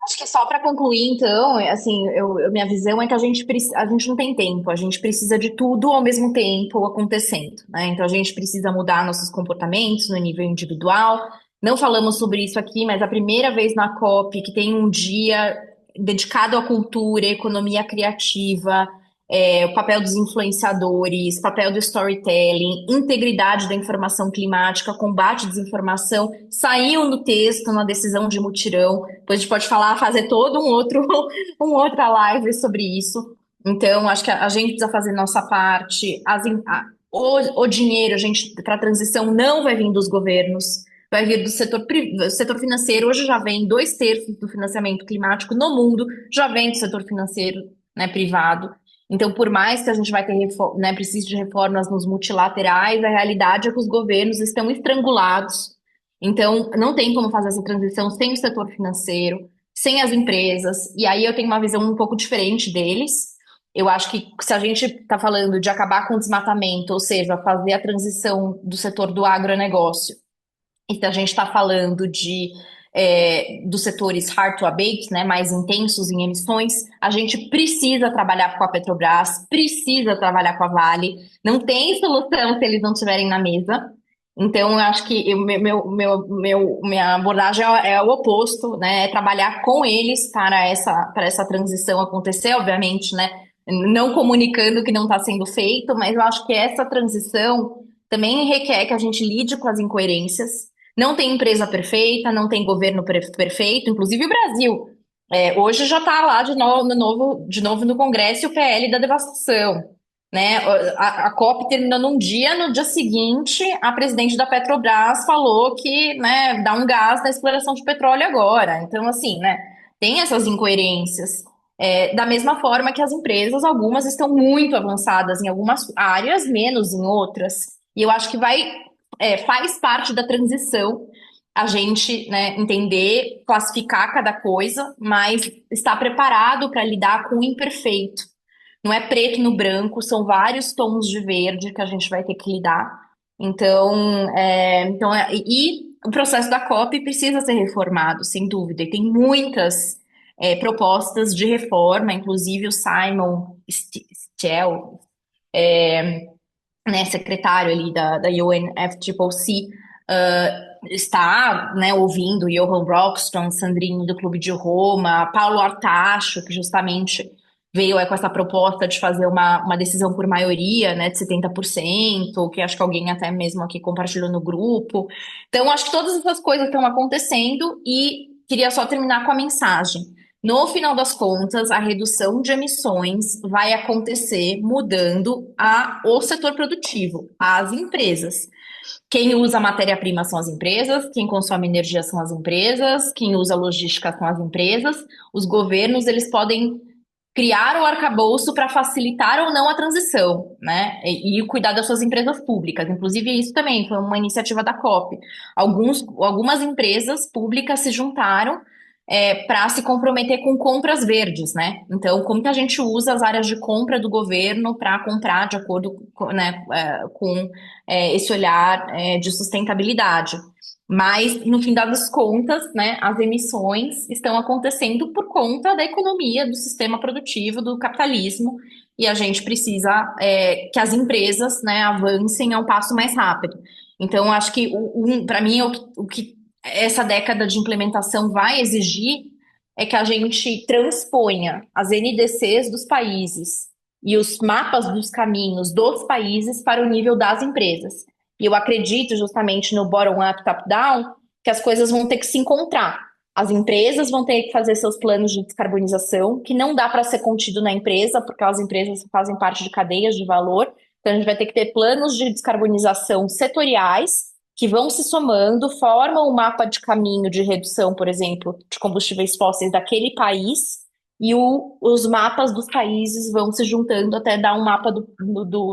Acho que só para concluir, então, assim, minha visão é que a gente não tem tempo, a gente precisa de tudo ao mesmo tempo acontecendo, né? Então a gente precisa mudar nossos comportamentos no nível individual. Não falamos sobre isso aqui, mas a primeira vez na COP que tem um dia dedicado à cultura, economia criativa, o papel dos influenciadores, papel do storytelling, integridade da informação climática, combate à desinformação, saiu no texto, na decisão de mutirão. Depois a gente pode falar, fazer todo uma outra live sobre isso. Então, acho que a gente precisa fazer nossa parte. O dinheiro, para a transição, não vai vir dos governos, vai vir do setor financeiro. Hoje já vem 2/3 do financiamento climático no mundo, já vem do setor financeiro, né, privado. Então, por mais que a gente vai ter, né, precise de reformas nos multilaterais, a realidade é que os governos estão estrangulados. Então, não tem como fazer essa transição sem o setor financeiro, sem as empresas. E aí eu tenho uma visão um pouco diferente deles. Eu acho que se a gente está falando de acabar com o desmatamento, ou seja, fazer a transição do setor do agronegócio, e se a gente está falando dos setores hard to abate, né, mais intensos em emissões, a gente precisa trabalhar com a Petrobras, precisa trabalhar com a Vale. Não tem solução se eles não estiverem na mesa. Então, eu acho que minha abordagem é o oposto, né? É trabalhar com eles para essa transição acontecer, obviamente, né? Não comunicando que não está sendo feito, mas eu acho que essa transição também requer que a gente lide com as incoerências. Não tem empresa perfeita, não tem governo perfeito, inclusive o Brasil. Hoje já está lá de novo no Congresso o PL da devastação, né? A COP terminou num dia, no dia seguinte, a presidente da Petrobras falou que, né, dá um gás na exploração de petróleo agora. Então, assim, né, tem essas incoerências. Da mesma forma que as empresas, algumas estão muito avançadas em algumas áreas, menos em outras. E eu acho que faz parte da transição a gente, né, entender, classificar cada coisa, mas estar preparado para lidar com o imperfeito. Não é preto no branco, são vários tons de verde que a gente vai ter que lidar. E o processo da COP precisa ser reformado, sem dúvida. E tem muitas propostas de reforma, inclusive o Simon Stiell, né, secretário ali da UNFCCC, está, né, ouvindo Johan Rockström, Sandrine do Clube de Roma, Paulo Artacho, que justamente veio com essa proposta de fazer uma decisão por maioria, né, de 70%, que acho que alguém até mesmo aqui compartilhou no grupo. Então, acho que todas essas coisas estão acontecendo e queria só terminar com a mensagem. No final das contas, a redução de emissões vai acontecer mudando o setor produtivo, as empresas. Quem usa matéria-prima são as empresas, quem consome energia são as empresas, quem usa logística são as empresas. Os governos, eles podem criar o arcabouço para facilitar ou não a transição, né? E cuidar das suas empresas públicas. Inclusive, isso também foi uma iniciativa da COP. Algumas empresas públicas se juntaram para se comprometer com compras verdes, né? Então, como que a gente usa as áreas de compra do governo para comprar de acordo com, né, com esse olhar de sustentabilidade? Mas, no fim das contas, né, as emissões estão acontecendo por conta da economia, do sistema produtivo, do capitalismo, e a gente precisa que as empresas, né, avancem a um passo mais rápido. Então, acho que, para mim, o que essa década de implementação vai exigir é que a gente transponha as NDCs dos países e os mapas dos caminhos dos países para o nível das empresas. E eu acredito justamente no bottom-up, top-down, que as coisas vão ter que se encontrar. As empresas vão ter que fazer seus planos de descarbonização, que não dá para ser contido na empresa, porque as empresas fazem parte de cadeias de valor. Então, a gente vai ter que ter planos de descarbonização setoriais, que vão se somando, formam um mapa de caminho de redução, por exemplo, de combustíveis fósseis daquele país, e os mapas dos países vão se juntando até dar um mapa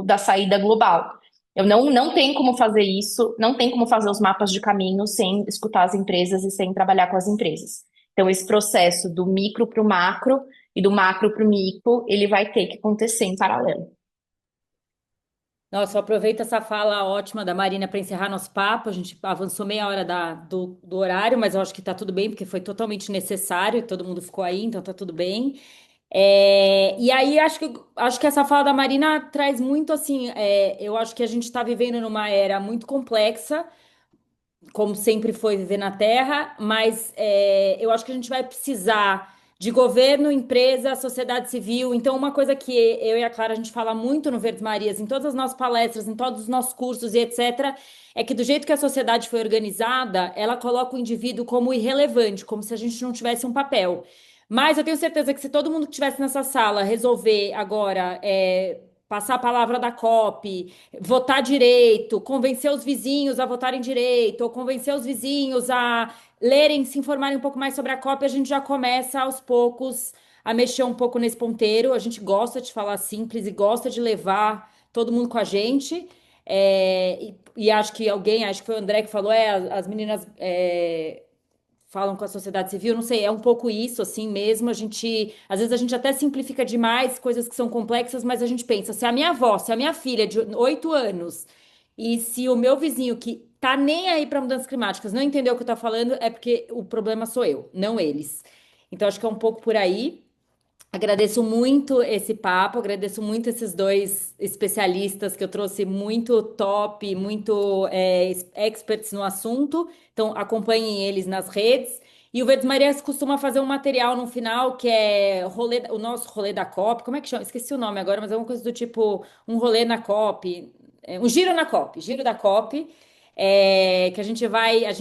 da saída global. Eu não tem como fazer isso, não tem como fazer os mapas de caminho sem escutar as empresas e sem trabalhar com as empresas. Então, esse processo do micro para o macro e do macro para o micro, ele vai ter que acontecer em paralelo. Nossa, eu aproveito essa fala ótima da Marina para encerrar nosso papo. A gente avançou meia hora do horário, mas eu acho que está tudo bem, porque foi totalmente necessário e todo mundo ficou aí, então está tudo bem. E aí acho que essa fala da Marina traz muito assim. Eu acho que a gente está vivendo numa era muito complexa, como sempre foi viver na Terra, mas eu acho que a gente vai precisar de governo, empresa, sociedade civil. Então, uma coisa que eu e a Clara a gente fala muito no Verdes Marias, em todas as nossas palestras, em todos os nossos cursos e etc., é que do jeito que a sociedade foi organizada, ela coloca o indivíduo como irrelevante, como se a gente não tivesse um papel. Mas eu tenho certeza que se todo mundo que estivesse nessa sala resolver agora passar a palavra da COP, votar direito, convencer os vizinhos a votarem direito, ou convencer os vizinhos a lerem, se informarem um pouco mais sobre a COP, a gente já começa aos poucos a mexer um pouco nesse ponteiro. A gente gosta de falar simples e gosta de levar todo mundo com a gente. E acho que acho que foi o André que falou, as meninas falam com a sociedade civil, não sei, é um pouco isso, assim mesmo. Às vezes a gente até simplifica demais coisas que são complexas, mas a gente pensa, se a minha avó, se a minha filha de 8 anos, e se o meu vizinho que tá nem aí para mudanças climáticas não entendeu o que eu tô falando, é porque o problema sou eu, não eles. Então acho que é um pouco por aí. Agradeço muito esse papo, agradeço muito esses dois especialistas que eu trouxe muito top, muito experts no assunto. Então, acompanhem eles nas redes. E o Verdes Marias costuma fazer um material no final que é o nosso rolê da COP. Como é que chama? Esqueci o nome agora, mas é uma coisa do tipo um rolê na COP, um giro na COP, giro da COP. Que a gente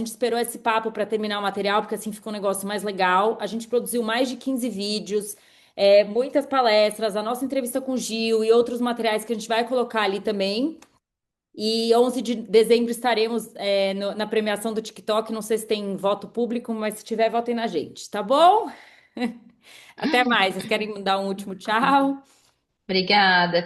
esperou esse papo para terminar o material, porque assim ficou um negócio mais legal. A gente produziu mais de 15 vídeos, muitas palestras, a nossa entrevista com o Gil e outros materiais que a gente vai colocar ali também. E 11 de dezembro estaremos na premiação do TikTok. Não sei se tem voto público, mas se tiver, votem na gente, tá bom? Até mais. Vocês querem dar um último tchau? Obrigada.